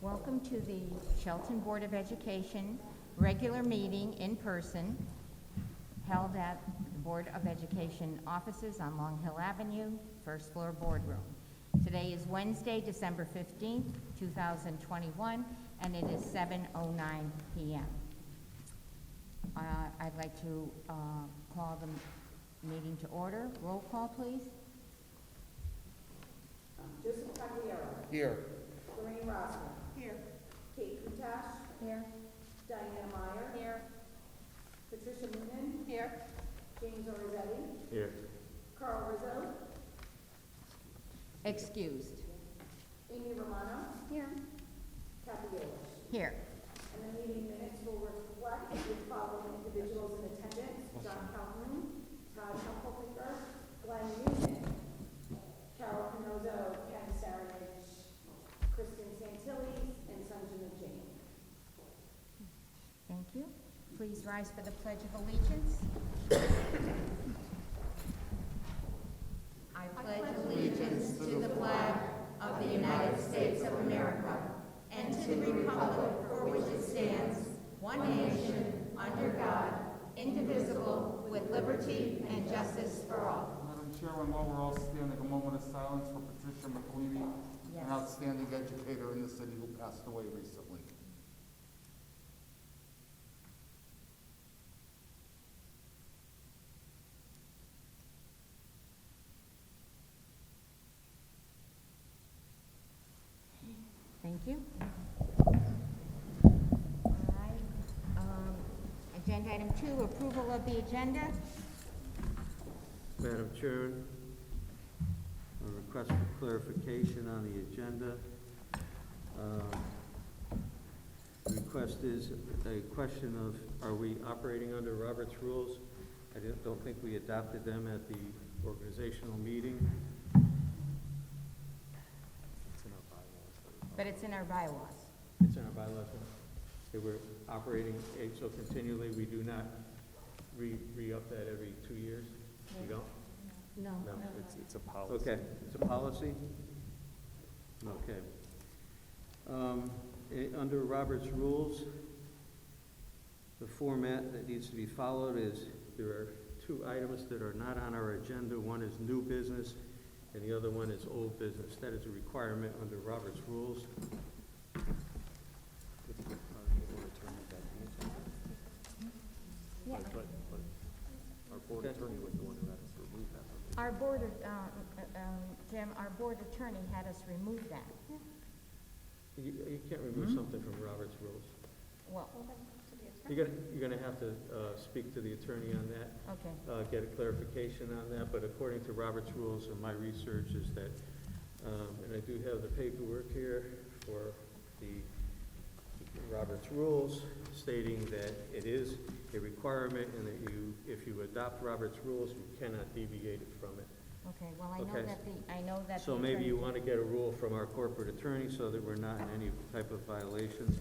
Welcome to the Shelton Board of Education regular meeting in person held at the Board of Education offices on Long Hill Avenue, first floor boardroom. Today is Wednesday, December 15th, 2021, and it is 7:09 p.m. I'd like to call the meeting to order. Roll call, please. Joseph Cagliero. Here. Lorraine Rosner. Here. Kate Kutash. Here. Diana Meyer. Here. Patricia Moonen. Here. James Orzetti. Here. Carl Rizzo. Excused. Amy Romano. Here. Kathy Yolish. Here. And the meeting minutes will reflect the following individuals in attendance: John Calhoun, Todd Humpelfinger, Glenn Newman, Carol Canozo, Ken Saranich, Kristen Santilli, and Sanjana Jain. Thank you. Please rise for the Pledge of Allegiance. I pledge allegiance to the flag of the United States of America and to the republic for which it stands, one nation, under God, indivisible, with liberty and justice for all. Madam Chairman, while we're all standing, a moment of silence for Patricia McQueenie, Yes. an outstanding educator in the city who passed away recently. Thank you. All right. Agenda item 2, approval of the agenda. Madam Chair, a request for clarification on the agenda. The request is a question of, are we operating under Robert's rules? I don't think we adopted them at the organizational meeting. But it's in our bylaws. It's in our bylaws. They were operating so continually, we do not re-up that every 2 years? We don't? No. No. It's a policy. Okay, it's a policy? Okay. Under Robert's rules, the format that needs to be followed is, there are 2 items that are not on our agenda. One is new business, and the other one is old business. That is a requirement under Robert's rules. Yeah. But our board Okay. attorney was the one who had us remove that. Our board, Jim, our board attorney had us remove that. You can't remove something from Robert's rules. Well, You're gonna have to speak to the attorney on that. okay. Get a clarification on that, but according to Robert's rules and my research is that, and I do have the paperwork here for the Robert's rules stating that it is a requirement and that if you adopt Robert's rules, you cannot deviate it from it. Okay, well, I Okay. know that. So the maybe attorney- you want to get a rule from our corporate attorney so that we're not in any type of violations.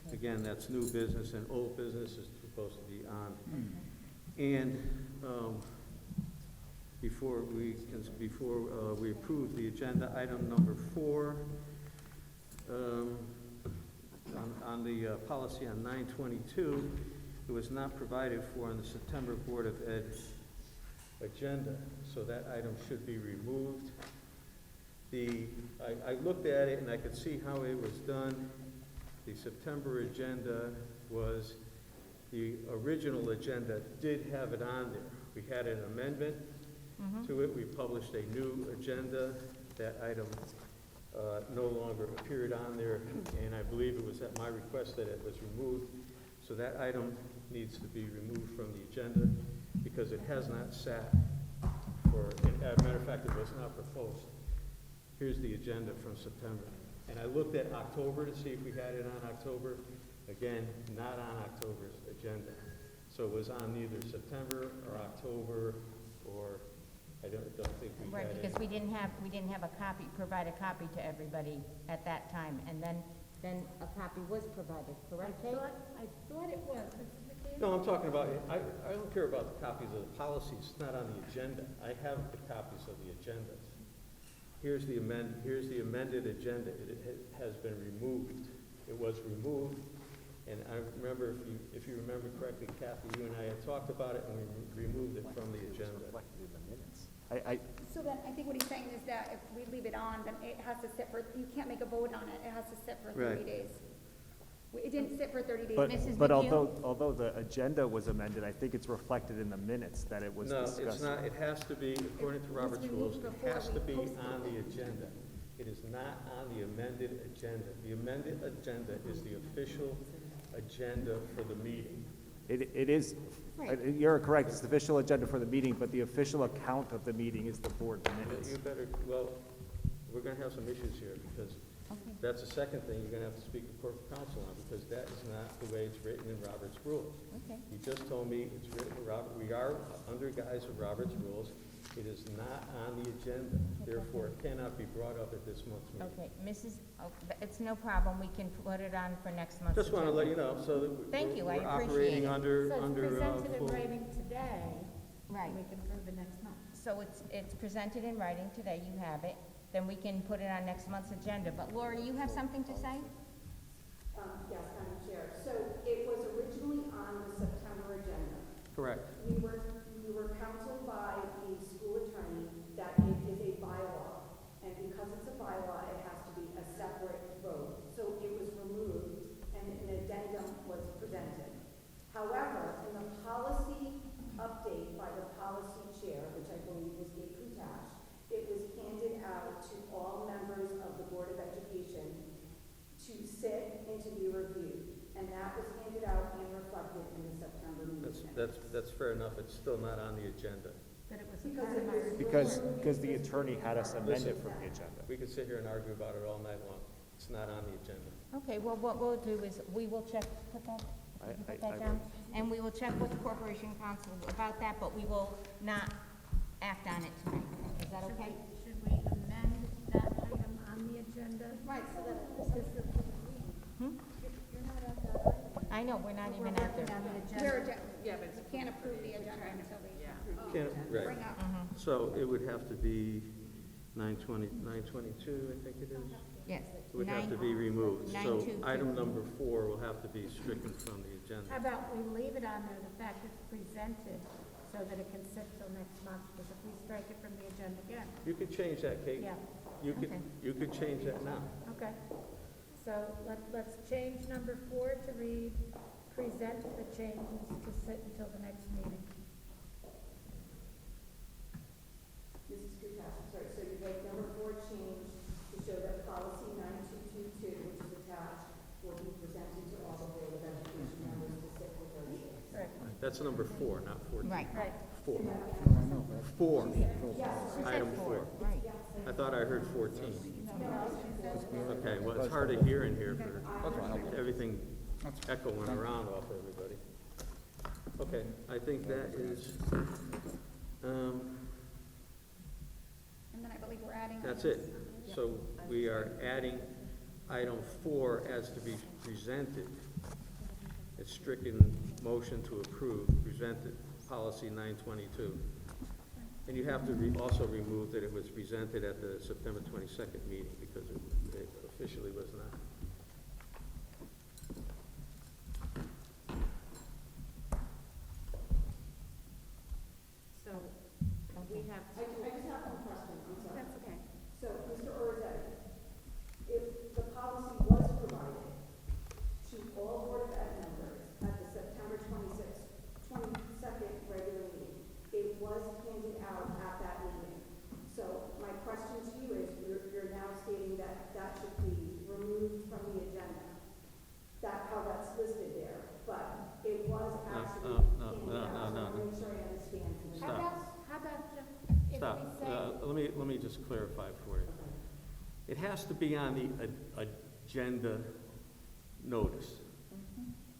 Okay. Again, that's new business, and old business is supposed to be on. Okay. And before we approve the agenda, item number 4, on the policy on 922, it was not provided for in the September Board of Ed agenda, so that item should be removed. I looked at it and I could see how it was done. The September agenda was, the original agenda did have it on there. We had an amendment to it. We published a new agenda. That item no longer appeared on there, and I believe it was at my request that it was removed. So that item needs to be removed from the agenda because it has not sat for, as a matter of fact, it was not proposed. Here's the agenda from September. And I looked at October to see if we had it on October. Again, not on October's agenda. So it was on neither September or October, or I don't think we Right, had it. because we didn't have a copy, provide a copy to everybody at that time, and then a copy was provided, correct, Kate? I thought it was. No, I'm talking about, I don't care about the copies of the policies, it's not on the agenda. I have the copies of the agendas. Here's the amended agenda. It has been removed It was removed, and I remember, if you remember correctly, Kathy, you and I had talked about it, and we removed it from the agenda. Reflected in the minutes. So then, I think what he's saying is that if we leave it on, then it has to sit for, you can't make a vote on it, it has to sit for 30 Right. days. It didn't sit for 30 days. Mrs. But McHugh? although the agenda was amended, I think it's reflected in the minutes that it was No, discussed. it's not, it has to be, according to Robert's rules, removed it before has we to be posted on it. the agenda. It is not on the amended agenda. The amended agenda is the official agenda for the meeting. It is, Right. you're correct, it's the official agenda for the meeting, but the official account of the meeting is the board minutes. You better, well, we're gonna have some issues here, because Okay. that's the second thing you're gonna have to speak to corporate counsel on, because that is not the way it's written in Robert's rules. Okay. You just told me it's written in Robert, we are under guise of Robert's rules. It is not on the agenda, therefore it cannot be brought up at this month's meeting. Okay, it's no problem, we can put it on for next month's Just wanna agenda. let you know, so that Thank you, I we're appreciate operating it. under, So it's under, presented in full. writing today, Right, we can approve it next month. so it's presented in writing today, you have it, then we can put it on next month's agenda. But Laura, you have something to say? Yes, Madam Chair. So it was originally on the September agenda. Correct. We were counseled by the school attorney that it is a bylaw, and because it's a bylaw, it has to be a separate vote. So it was removed, and an addendum was presented. However, in the policy update by the policy chair, which I believe was Gabe Kutash, it was handed out to all members of the Board of Education to sit and to be reviewed. And that was handed out and reflected in the September meeting. That's fair enough, it's still not on the agenda. But it was Because part it of our. was. Because the attorney had us amend it from the agenda. We could sit here and argue about it all night long. It's not on the agenda. Okay, well, what we'll do is, we will check, put that, I- put I that down, and we will check with the Corporation Council about that, but we will not act on it tonight. Is that okay? Should we amend that item on the agenda? Right, so that I know, we're not even at there. On the agenda. we're, yeah, but you can't approve the agenda until we approve the Can't- agenda. right. Bring up. So it would have to be 922, I think it is. Yes. It would have to be removed. So 922. item number 4 will have to be stricken from the How agenda. about we leave it on there, the fact it's presented, so that it can sit till next month, because if we strike it from the agenda again, You could change that, Kate. yeah, Okay. You could change that now. okay. So let's change number 4 to read, present the changes to sit until the next meeting. Mrs. Kutash, I'm sorry, so you'd like number 4 changed to show that policy 9222, which is attached, will be presented to all the Board of Education members to sit for 30 days. Right, That's number 4, not 14. Right. right. 4. 4. Item 4. Right. I thought I heard 14. Okay, well, it's hard to hear in here for everything echoing around off everybody. Okay, I think that is, And then I believe we're adding. that's it. So we are adding item 4 as to be presented. It's stricken motion to approve, presented, policy 922. And you have to also remove that it was presented at the September 22nd meeting, because it officially was not. So we have I just have one question, I'm sorry. That's okay. So, Mr. Orzetti, if the policy was provided to all Board of Ed members at the September 22nd regular meeting, it was handed out at that meeting. So my question to you is, you're now stating that that should be removed from the agenda. That's how that's listed there, but it was actually handed out. So I want to make sure I understand. Stop. How about if Stop. we say, Let me just clarify for you. It has to be on the agenda notice.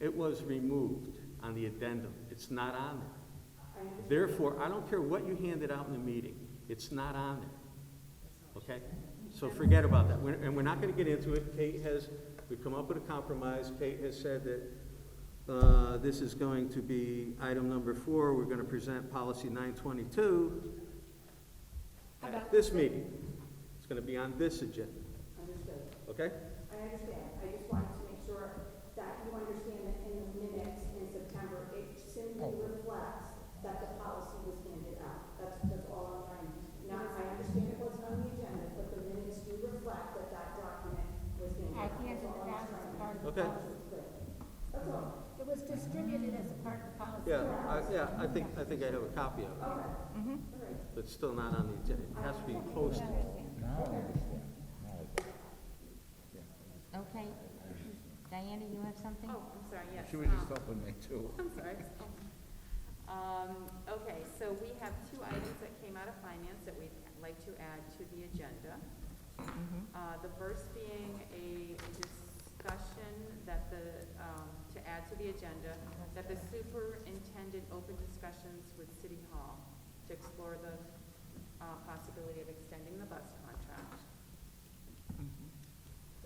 It was removed on the addendum. It's not on there. Therefore, I don't care what you handed out in the meeting, it's not on there. Okay? So forget about that. And we're not gonna get into it. We've come up with a compromise. Kate has said that this is going to be item number 4. We're gonna present policy 922 at this meeting. It's gonna be on this agenda. Understood. Okay? I understand. I just wanted to make Okay? It was distributed as a part of policy. I think I have a copy of it. Mm-hmm. But it's still not on the agenda. It has to be posted. Okay. Diana, you have something? Oh, I'm sorry, yes. She was just helping me too. I'm sorry. Okay, so we have two items that came out of finance that we'd like to add to the agenda. The first being a discussion that to add to the agenda, that the superintendent open discussions with City Hall to explore the possibility of extending the bus contract.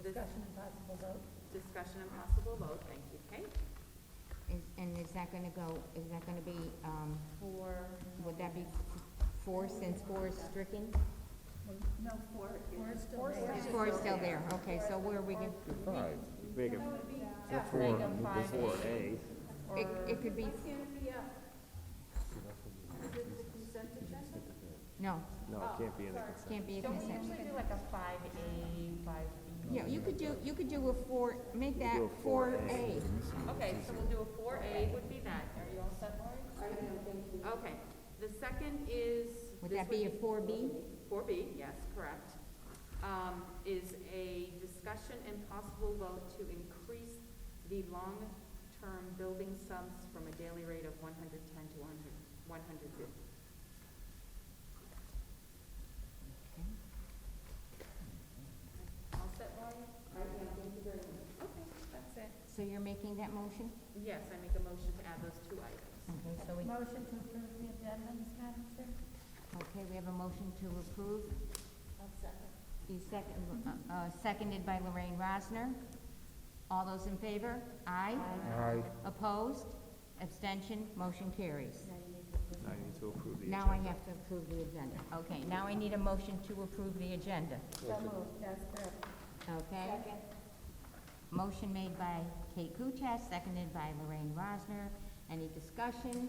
This Discussion and possible vote. discussion and possible vote, thank you, Kate. Is that gonna be, For, would that be 4 since 4 is stricken? no, for. Four is still there. 4 is still there, okay, so where are we going? Five. Make it Before before A. It could be, Is it the consent agenda? no, No, it can't be in the consent. can't be a Don't we consent. usually do like a 5A, 5B? Yeah, you could do a 4, make that do a 4A. Okay, so we'll do a 4A would be that. Are you all set, Lori? I am, thank you. Okay, the second is. Would this that be a 4B? 4B, yes, correct. Is a discussion and possible vote to increase the long-term building subs from a daily rate of 110 to 150. All set, Lori? I am, thank you very much. Okay, that's it. So you're making that motion? Yes, I make a motion to add those two items. Okay, so we, Motion to approve the addendums, Madam Chair. okay, we have a motion to approve. I'll second. You seconded by Lorraine Rosner. All those in favor? Aye. Aye. Opposed? Abstention? Motion carries. Now you need to approve the Now I have to approve the agenda. Okay, now I need a motion to approve the agenda. So moved, that's correct. Okay? Motion made by Kate Kuchas, seconded by Lorraine Rosner. Any discussion?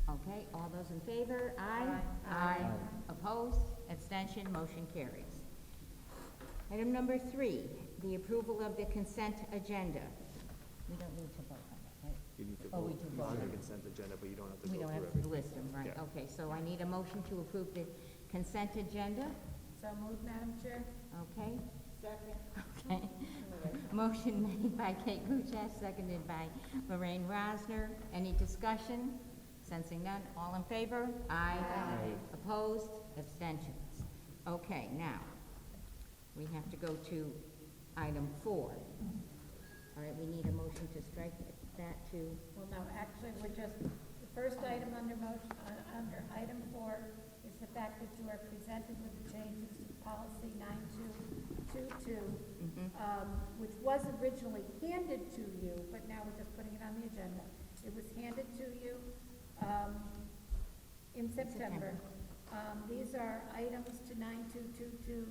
Okay, all those in favor? Aye. Aye. Opposed? Abstention? Motion carries. Item number 3, the approval of the consent agenda. We don't need to vote on that, right? You need to Oh, we vote do vote. on the consent agenda, but you don't have to We go don't through have to everything. list them, right? Yeah. Okay, so I need a motion to approve the consent agenda. So moved, Madam Chair. Okay? Second. Okay. Motion made by Kate Kuchas, seconded by Lorraine Rosner. Any discussion? Sensing none, all in favor? Aye. Opposed? Abstentions? Okay, now, we have to go to item 4. All right, we need a motion to strike that to, Well, no, actually, we're just, the first item under motion, under item 4 is the fact that you are presented with the changes to policy 9222, which was originally handed to you, but now we're just putting it on the agenda. It was handed to you, in September. These are items to 9222,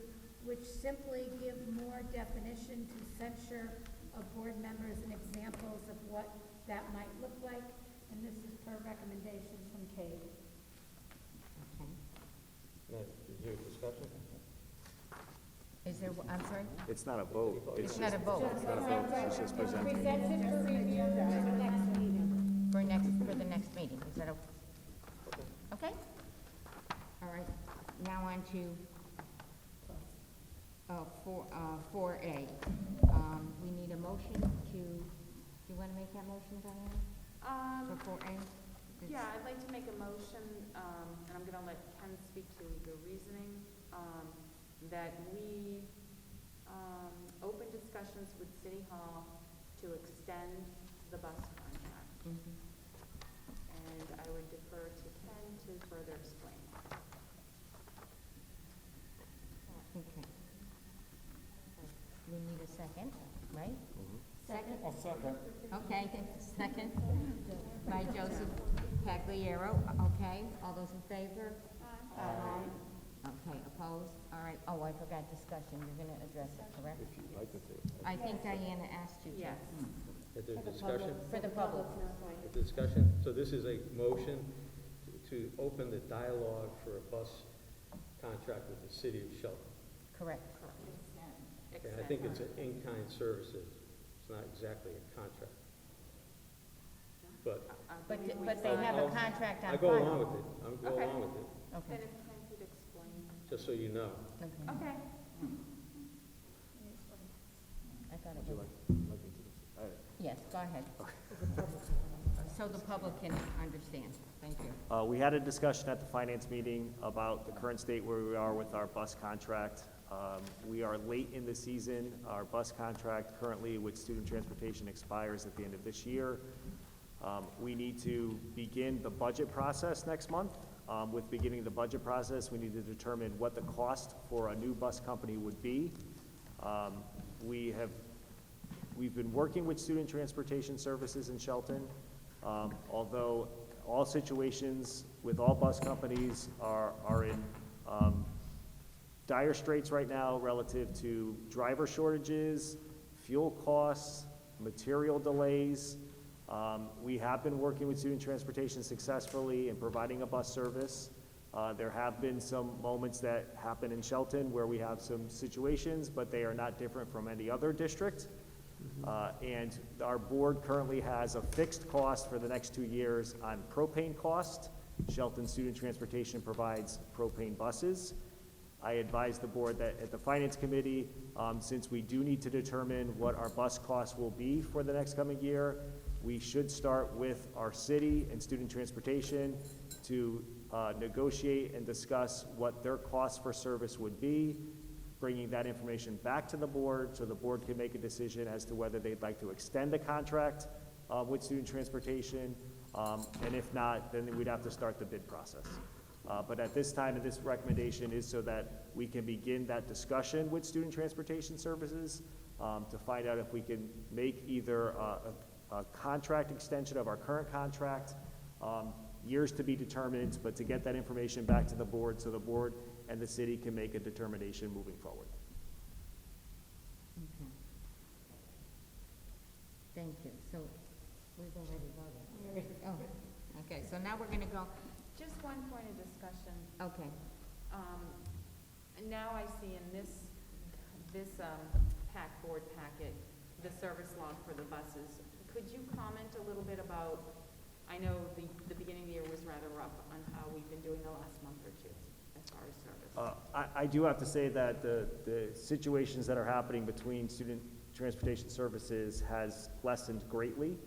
which simply give more definition to censure of board members and examples of what that might look like, and this is per recommendation from Kate. okay. Is there a discussion? Is there, I'm sorry? It's not a vote. It's not a vote. It's not a vote, it's just presented. Presented for review for the next meeting. For the next meeting, is that okay? All right, now on to, 4A. We need a motion to, do you want to make that motion, Diana, for 4A? Yeah, I'd like to make a motion, and I'm gonna let Ken speak to the reasoning, that we, open discussions with City Hall to extend the bus contract. And I would defer to Ken to further explain. Okay. We need a second, right? Second? I'll second. Okay, second by Joseph Pagliaro. Okay, all those in favor? Aye. Okay, opposed? All right. Oh, I forgot discussion. You're going to address it, correct? If you'd like to take. I think Diana asked you to. Yes. Is there discussion? For the public. Discussion? So this is a motion to open the dialogue for a bus contract with the city of Shelton. Correct. And I think it's an in-kind services. not exactly a contract. But But they have a contract on I file. go along with it, I'll go Okay. along with it, Okay, Then if Ken could explain. just so you know. okay. Okay. I thought it Would you was, like me to? yes, go ahead. So the public can understand. Thank you. We had a discussion at the finance meeting about the current state where we are with our bus contract. We are late in the season. Our bus contract currently with student transportation expires at the end of this year. We need to begin the budget process next month. With beginning the budget process, we need to determine what the cost for a new bus company would be. We've been working with Student Transportation Services in Shelton, although all situations with all bus companies are in dire straits right now relative to driver shortages, fuel costs, material delays. We have been working with Student Transportation successfully in providing a bus service. There have been some moments that happen in Shelton where we have some situations, but they are not different from any other district. And our board currently has a fixed cost for the next 2 years on propane cost. Shelton Student Transportation provides propane buses. I advised the board that at the Finance Committee, since we do need to determine what our bus costs will be for the next coming year, we should start with our city and student transportation to negotiate and discuss what their costs for service would be, bringing that information back to the board so the board can make a decision as to whether they'd like to extend the contract with student transportation, and if not, then we'd have to start the bid process. But at this time, this recommendation is so that we can begin that discussion with Student Transportation Services to find out if we can make either a contract extension of our current contract, years to be determined, but to get that information back to the board so the board and the city can make a determination moving forward. Okay. Thank you. So we've already voted. Oh, okay, so now we're gonna go, Just one point of discussion. okay. And now I see in this board packet, the service log for the buses. Could you comment a little bit about, I know the beginning of the year was rather rough on how we've been doing the last month or two as far as service. I do have to say that the situations that are happening between Student Transportation Services has lessened greatly.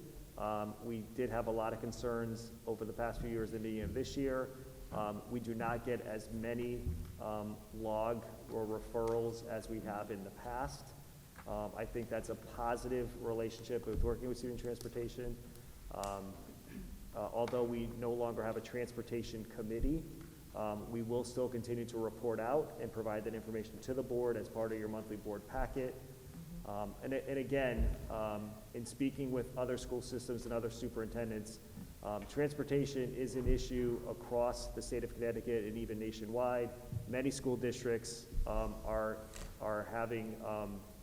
We did have a lot of concerns over the past few years, the beginning of this year. We do not get as many log or referrals as we have in the past. I think that's a positive relationship with working with student transportation. Although we no longer have a transportation committee, we will still continue to report out and provide that information to the board as part of your monthly board packet. And again, in speaking with other school systems and other superintendents, transportation is an issue across the state of Connecticut and even nationwide. Many school districts are having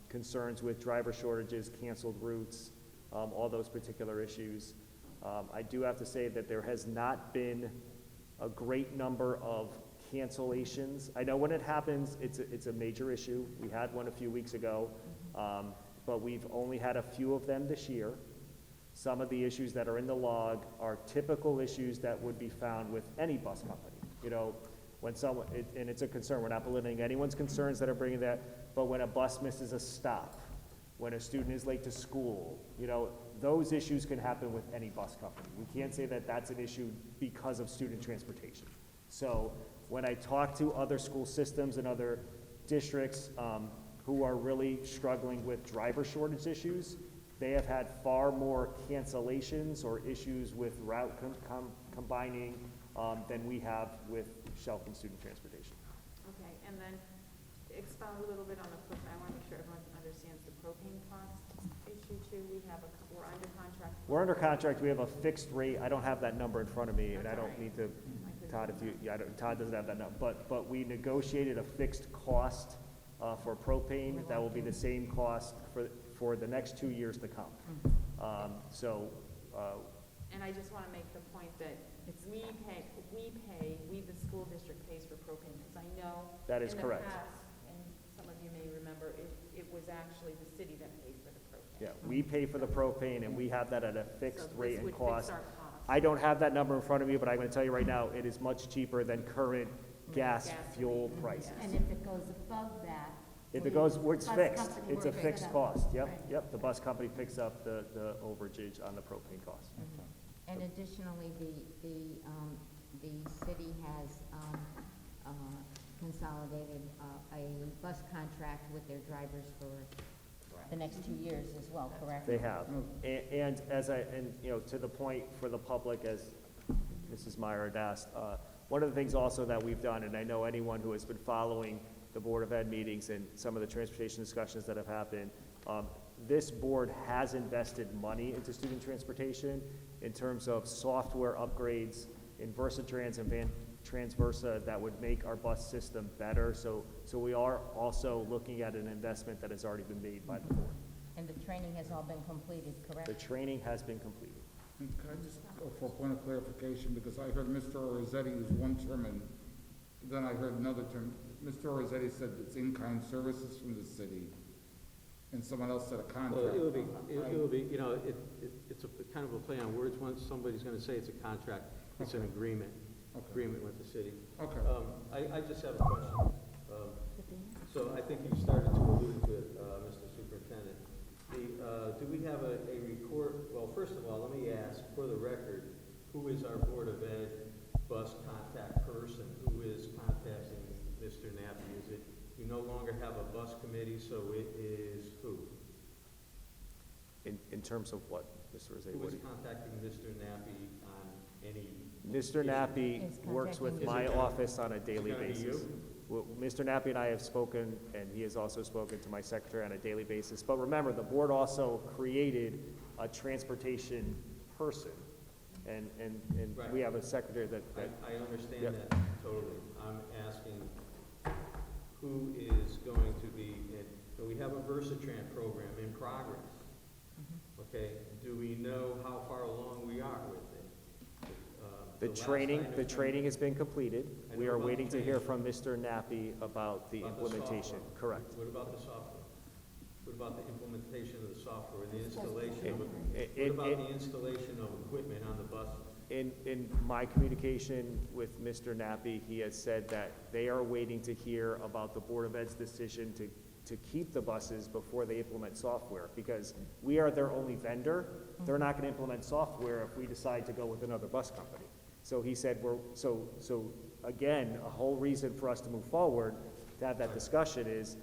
concerns with driver shortages, canceled routes, all those particular issues. I do have to say that there has not been a great number of cancellations. I know when it happens, it's a major issue. We had one a few weeks ago, but we've only had a few of them this year. Some of the issues that are in the log are typical issues that would be found with any bus company. You know, when someone, and it's a concern, we're not belittling anyone's concerns that are bringing that, but when a bus misses a stop, when a student is late to school, you know, those issues can happen with any bus company. We can't say that that's an issue because of student transportation. So when I talk to other school systems and other districts who are really struggling with driver shortage issues, they have had far more cancellations or issues with route combining than we have with Shelton Student Transportation. Okay, and then expound a little bit on the, I want to make sure everyone understands the propane cost issue too. We're under contract. We're under contract, we have a fixed rate, I don't have that number in front of me, and I don't need to, Todd, if you, Todd doesn't have that number, but we negotiated a fixed cost for propane, that will be the same cost for the next 2 years to come. And I just want to make the point that we, the school district pays for propane, because I know That is correct. in the past, and some of you may remember, it was actually the city that paid for the propane. Yeah, we pay for the propane and we have that at a So fixed this rate and would fix cost. our costs. I don't have that number in front of me, but I'm gonna tell you right now, it is much cheaper than current gas Gasoline, fuel prices. And if it goes above that. If the it goes, it's bus fixed, company it's a will pick fixed it up. cost, yep, Right. yep, the bus company picks up the overage on the propane cost. And additionally, the city has consolidated a bus contract with their drivers for the next 2 years as well, correct? They have, and you know, to the point for the public, as Mrs. Meyer had asked, one of the things also that we've done, and I know anyone who has been following the Board of Ed meetings and some of the transportation discussions that have happened, this board has invested money into student transportation in terms of software upgrades in Versatrans and Transversa that would make our bus system better. So we are also looking at an investment that has already been made by the board. And the training has all been completed, correct? The training has been completed. And can I just go for a point of clarification, because I heard Mr. Rossetti use one term, and then I heard another term. Mr. Rossetti said it's in-kind services from the city, and someone else said a contract. Well, it would be, you know, it's a kind of a play on words. Once somebody's gonna say it's a contract, it's an agreement with the city. Okay. I just have a question. So I think you started to allude to it, Mr. Superintendent. Do we have a record, well, first of all, let me ask, for the record, who is our Board of Ed bus contact person? Who is contacting Mr. Nappy? Is it, you no longer have a bus committee, so it is who? In terms of what, Mr. Rossetti? Who is contacting Mr. Nappy on any? Mr. Nappy Is works with contacting my you. office on a daily Is it gonna be basis. you? Well, Mr. Nappy and I have spoken, and he has also spoken to my secretary on a daily basis. But remember, the board also created a transportation person, and Right. we have a secretary that I understand Yep. that totally. I'm asking who is going to be, so we have a Versatran program in progress. Okay, do we know how far along we are with it? the last training has been completed. I We know are about waiting the to hear training. from Mr. Nappy about the About the implementation. software. Correct. What about the software? What about the implementation of the software, and the installation of It- it? it- What it- about the installation of equipment on the buses? In my communication with Mr. Nappy, he has said that they are waiting to hear about the Board of Ed's decision to keep the buses before they implement software, because we are their only vendor. They're not gonna implement software if we decide to go with another bus company. So he said, so again, a whole reason for us to move forward, to have that discussion is,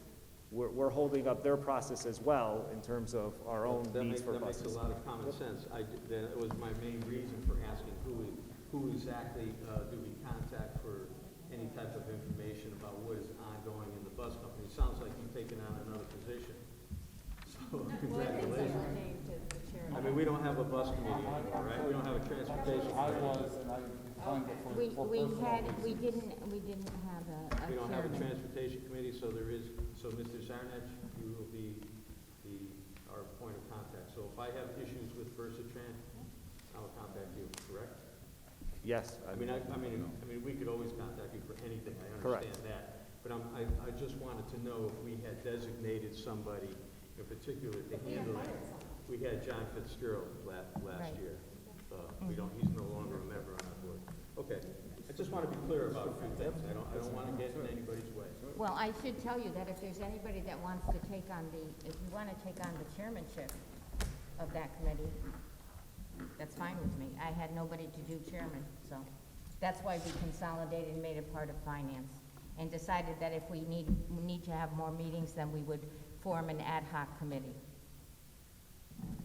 we're holding up their process as well in terms of our own needs for That makes buses. a lot of common sense. That was my main reason for asking who exactly do we contact for any type of information about what is ongoing in the bus company. It sounds like you've taken on another position. So congratulations. Named as the chair. I mean, we don't have a bus committee anymore, right? We don't have a transportation I committee. was, and I declined it for We personal we reasons. didn't have a We don't have a chairman. transportation committee, so so Mr. Zarnach, you will be our point of contact. So if I have issues with Versatran, I will contact you, correct? Yes. I mean, we could always contact you for anything, I Correct. understand that. But I just wanted to know if we had designated somebody in particular to handle it. We had John Fitzgerald last Right. year. We don't, he's no longer a member on our board. Okay, I just want to be clear about a few things. I don't want to get in anybody's way. Well, I should tell you that if there's anybody that wants to take on if you want to take on the chairmanship of that committee, that's fine with me. I had nobody to do chairman, so that's why we consolidated and made it part of finance, and decided that if we need to have more meetings, then we would form an ad hoc committee.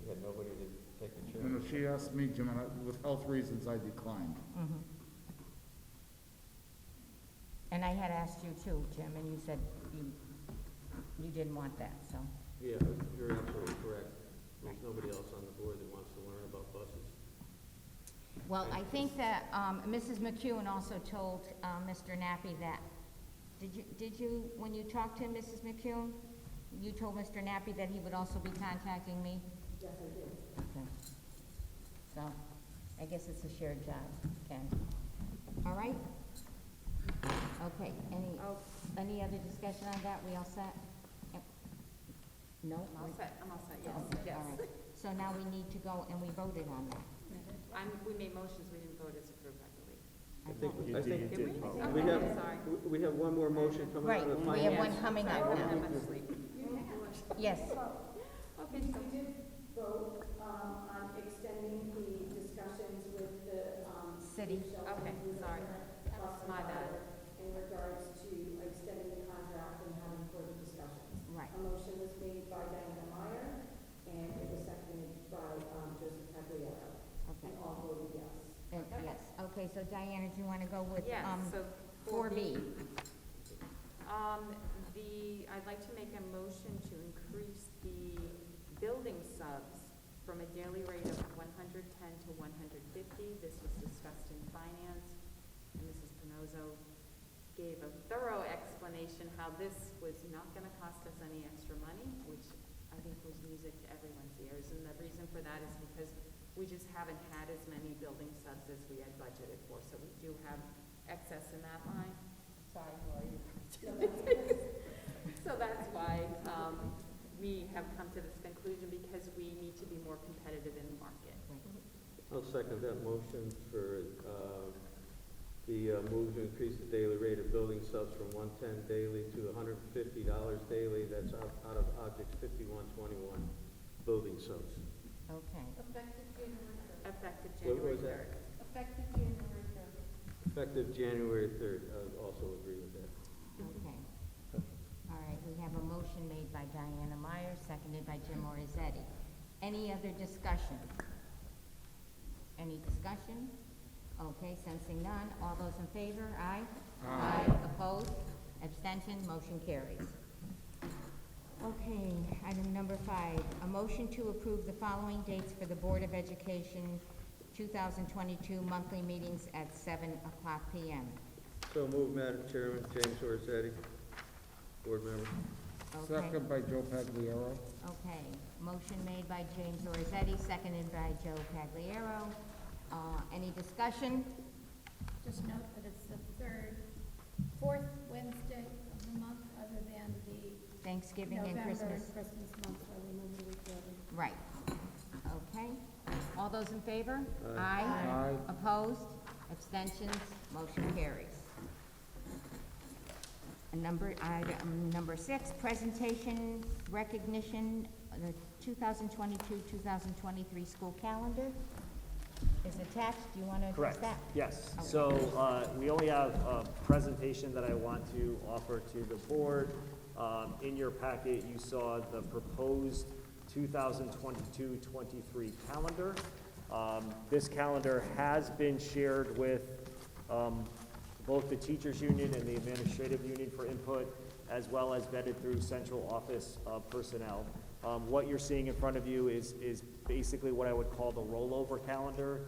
You had nobody to take the chair. And she asked me, Jim, and with health reasons, I declined. And I had asked you too, Jim, and you said you didn't want that, so. Yeah, you're absolutely correct. There's nobody else on the board that wants to learn about buses. Well, I think that Mrs. McEwen also told Mr. Nappy that, did you, when you talked to Mrs. McEwen, you told Mr. Nappy that he would also be contacting me? Yes, I did. Okay. So, I guess it's a shared job, Ken. All right? Okay, any other discussion on that? We all set? Yep. No? I'm all set, yes, Oh, yes. all right. So now we need to go, and we voted on that. We made motions, we didn't vote as a group, I believe. I think, You I did- think you Did we? did vote. Okay, we have, sorry. we have one more motion coming Right, out of the we have finance. one coming Sorry, up I now. have been asleep. Yes, Okay, so, We did vote, on extending the discussions with the, City. okay, sorry. My bad. in regards to extending the contract and having further discussions. right, A motion was made by Diana Meyer, and it was seconded by, Joseph Pagliaro. okay. And all voted yes. Yes, okay, so Diana, do you want to go with, yes, so. 4B? I'd like to make a motion to increase the building subs from a daily rate of 110 to 150. This was discussed in finance, and Mrs. Panozzo gave a thorough explanation how this was not going to cost us any extra money, which I think was music to everyone's ears. And the reason for that is because we just haven't had as many building subs as we had budgeted for, so we do have excess in that line. Sorry, who are you? So that's why we have come to this conclusion, because we need to be more competitive in the market. I'll second that motion for, the move to increase the daily rate of building subs from 110 daily to $150 daily. That's out of Object 5121, building subs. Okay, Effective January third. Effective What January was that? 3rd. Effective January third. Effective January 3rd. I also agree with that. okay. All right, we have a motion made by Diana Meyer, seconded by Jim Orizetti. Any other discussion? Any discussion? Okay, sensing none. All those in favor? Aye? Aye. Opposed? Abstention? Motion carries. Okay, item number 5, a motion to approve the following dates for the Board of Education 2022 monthly meetings at 7 o'clock p.m. So moved, Madam Chairman. James Orsetti, board member. Okay? Second by Joe Pagliaro. Okay, motion made by James Orzetti, seconded by Joe Pagliaro. Any discussion? Just note that it's the fourth Wednesday of the month, other than the Thanksgiving and November Christmas? and Christmas month, where we move the week early. Right. Okay. All those in favor? Aye. Aye. Opposed? Abstentions? Motion carries. And item number 6, presentation recognition, the 2022-2023 school calendar is attached. Do you want to address Correct, that? yes. Okay. So, we only have a presentation that I want to offer to the board. In your packet, you saw the proposed 2022-23 calendar. This calendar has been shared with both the teachers union and the administrative union for input, as well as vetted through central office personnel. What you're seeing in front of you is basically what I would call the rollover calendar.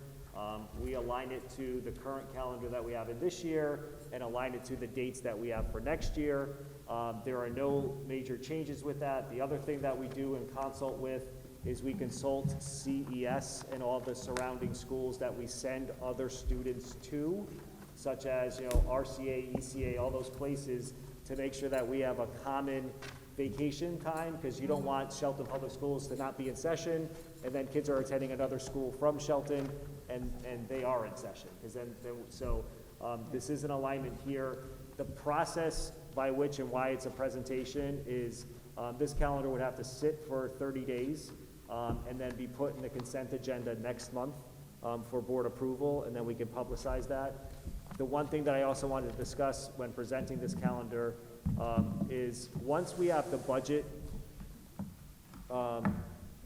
We align it to the current calendar that we have in this year and align it to the dates that we have for next year. There are no major changes with that. The other thing that we do and consult with is we consult CES and all the surrounding schools that we send other students to, such as, RCA, ECA, all those places, to make sure that we have a common vacation time, because you don't want Shelton Public Schools to not be in session, and then kids are attending another school from Shelton, and they are in session, because this is an alignment here. The process by which and why it's a presentation is, this calendar would have to sit for 30 days, and then be put in the consent agenda next month, for board approval, and then we can publicize that. The one thing that I also wanted to discuss when presenting this calendar is once we have the budget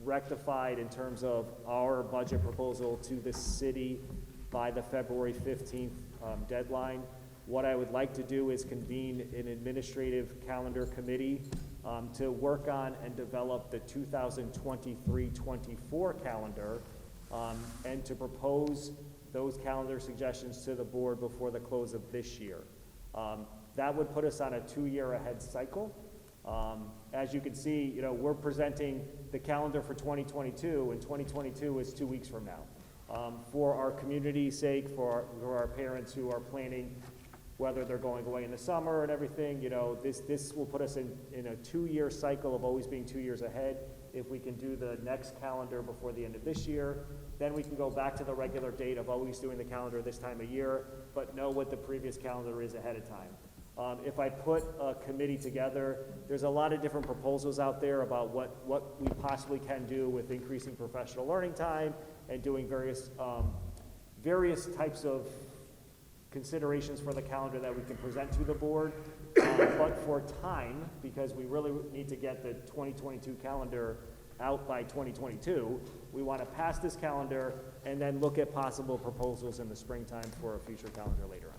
rectified in terms of our budget proposal to the city by the February 15th deadline, what I would like to do is convene an administrative calendar committee to work on and develop the 2023-24 calendar and to propose those calendar suggestions to the board before the close of this year. That would put us on a 2-year ahead cycle. As you can see, we're presenting the calendar for 2022, and 2022 is 2 weeks from now. For our community's sake, for our parents who are planning whether they're going away in the summer and everything, you know, this will put us in a 2-year cycle of always being 2 years ahead. If we can do the next calendar before the end of this year, then we can go back to the regular date of always doing the calendar this time of year, but know what the previous calendar is ahead of time. If I put a committee together, there's a lot of different proposals out there about what we possibly can do with increasing professional learning time and doing various types of considerations for the calendar that we can present to the board. But for time, because we really need to get the 2022 calendar out by 2022, we want to pass this calendar and then look at possible proposals in the springtime for a future calendar later on.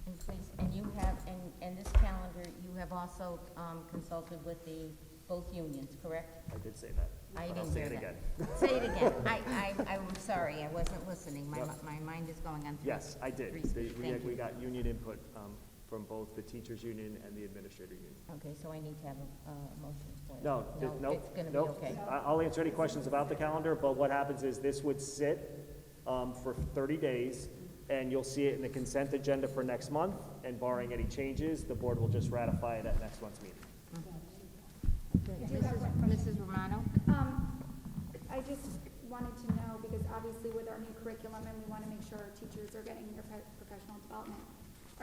And please, and you have, in this calendar, you have also consulted with both unions, correct? I did say that. I but I'll didn't say hear it that. again. Say it again. I'm sorry, I wasn't listening. My mind is going on. Yes, I did. Free speech. Thank We you. got union input from both the teachers union and the administrator union. Okay, so I need to have a motion for it. No, nope, It's gonna be nope. okay. I'll answer any questions about the calendar, but what happens is this would sit for 30 days, and you'll see it in the consent agenda for next month, and barring any changes, the board will just ratify it at next month's meeting. Okay. Mrs. Romano? I just wanted to know, because obviously with our new curriculum, and we want to make sure our teachers are getting their professional development.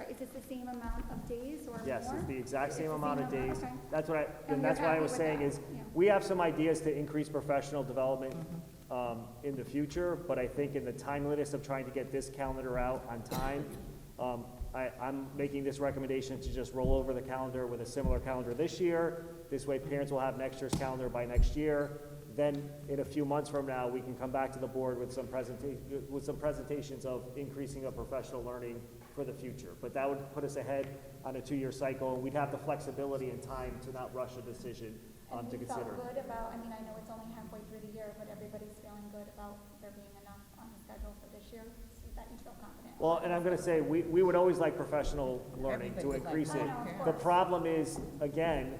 Is it the same amount of days or more? Yes, it's the exact It's same the amount same of amount, days. okay. That's what And that's you're what I happy was with saying that? is, Yeah. we have some ideas to increase professional development in the future, but I think in the timeliness of trying to get this calendar out on time, I'm making this recommendation to just roll over the calendar with a similar calendar this year. This way parents will have next year's calendar by next year. Then in a few months from now, we can come back to the board with some presentations of increasing of professional learning for the future. But that would put us ahead on a 2-year cycle, and we'd have the flexibility and time to not rush a decision And to you consider. felt good about, I mean, I know it's only halfway through the year, but everybody's feeling good about there being enough on the schedule for this year, so that you feel confident? Well, and I'm going to say, we would always like professional learning to Everybody would like increase it. that. No, of The course. problem is, again,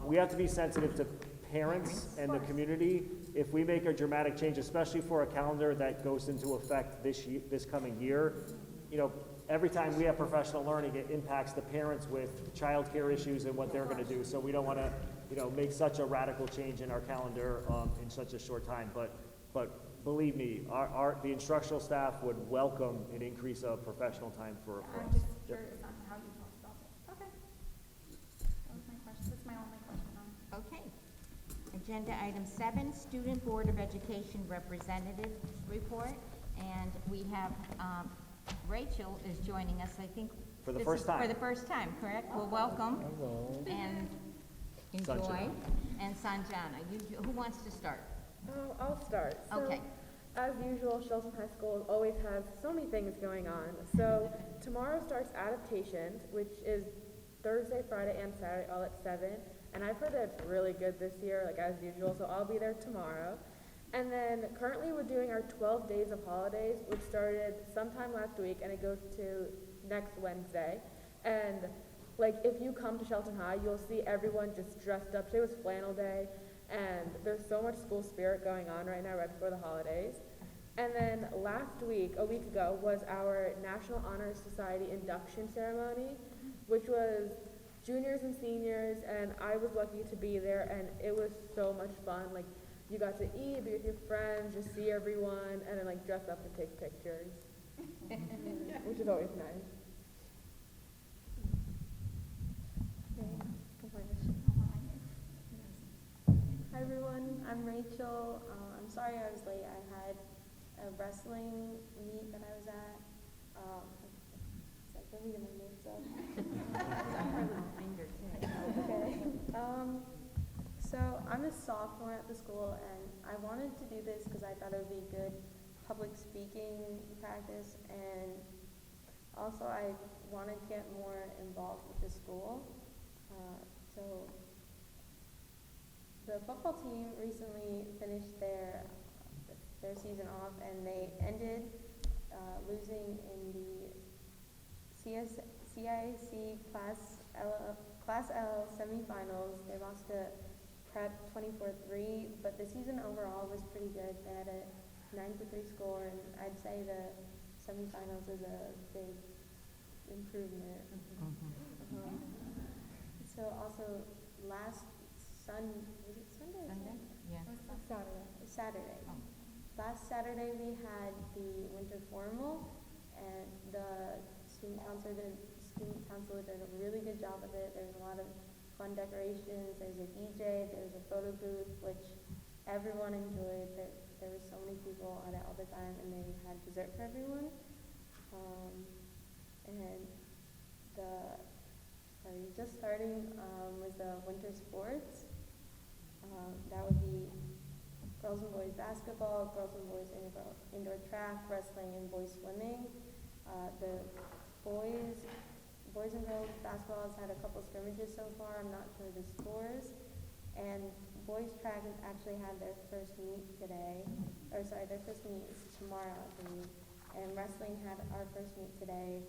we have to be sensitive to parents and the community. If we make a dramatic change, especially for a calendar that goes into effect this coming year, you know, every time we have professional learning, it impacts the parents with childcare issues and what they're going to do. So we don't want to, you know, make such a radical change in our calendar in such a short time. But believe me, the instructional staff would welcome an increase of professional time for I'm us. just Yep. curious on how you felt about it. Okay. That was my question, that's my only question on it. Okay. Agenda item 7, Student Board of Education Representative Report. And we have, Rachel is joining us, I think. For the this first is time. For the first time, correct? Well, welcome. Hello. And enjoy. Sanjana. And Sanjana, who wants to start? I'll start. So, Okay. as usual, Shelton High School always has so many things going on. So tomorrow starts adaptations, which is Thursday, Friday, and Saturday, all at 7. And I've heard that it's really good this year, like as usual, so I'll be there tomorrow. And then currently we're doing our 12 days of holidays, which started sometime last week, and it goes to next Wednesday. And like if you come to Shelton High, you'll see everyone just dressed up. Today was flannel day, and there's so much school spirit going on right now, right before the holidays. And then a week ago, was our National Honor Society induction ceremony, which was juniors and seniors, and I was lucky to be there, and it was so much fun. Like, you got to eat, be with your friends, just see everyone, and then like dress up and take pictures, which is always nice. Hi everyone, I'm Rachel. I'm sorry I was late. I had a wrestling meet that I was at. Let me get my notes up. Okay. So I'm a sophomore at the school, and I wanted to do this because I thought it would be good public speaking practice, and also I want to get more involved with the school. So the football team recently finished their season off, and they ended losing in the CIC Class L semifinals. They lost to Prep 24-3, but the season overall was pretty good. They had a 9-3 score, and I'd say the semifinals is a big improvement. So also last was it Sunday? or Sunday? Yeah. Saturday. Oh. Last Saturday we had the winter formal, and the student council did a really good job with it. There's a lot of fun decorations. There's a DJ. There's a photo booth, which everyone enjoyed. There were so many people at it all the time, and they had dessert for everyone. And just starting was the winter sports. That would be girls and boys basketball, girls and boys indoor track, wrestling, and boys swimming. The boys and girls basketball has had a couple scrimmages so far. I'm not sure the scores. And boys track has actually had their first meet today. Their first meet is tomorrow, I believe. And wrestling had our first meet today.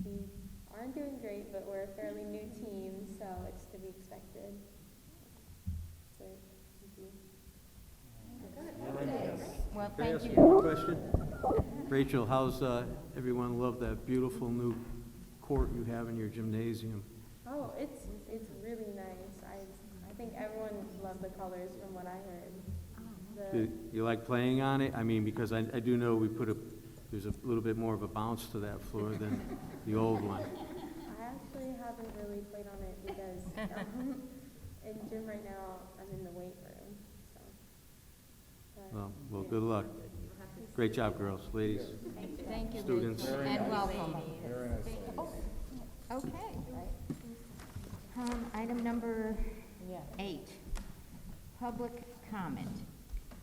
We aren't doing great, but we're a fairly new team, so it's to be expected. So, thank you. Well, Can I thank ask you. a question? Rachel, how's everyone love that beautiful new court you have in your gymnasium? Oh, it's really nice. I think everyone loved the colors from what I heard. Do you like playing on it? I mean, because I do know there's a little bit more of a bounce to that floor than the old one. I actually haven't really played on it because in gym right now I'm in the weight room. So. Well, good luck. Great job, girls, ladies. Thank you, Students. Rachel, and welcome. Very nice. Okay. Item number 8, public comment.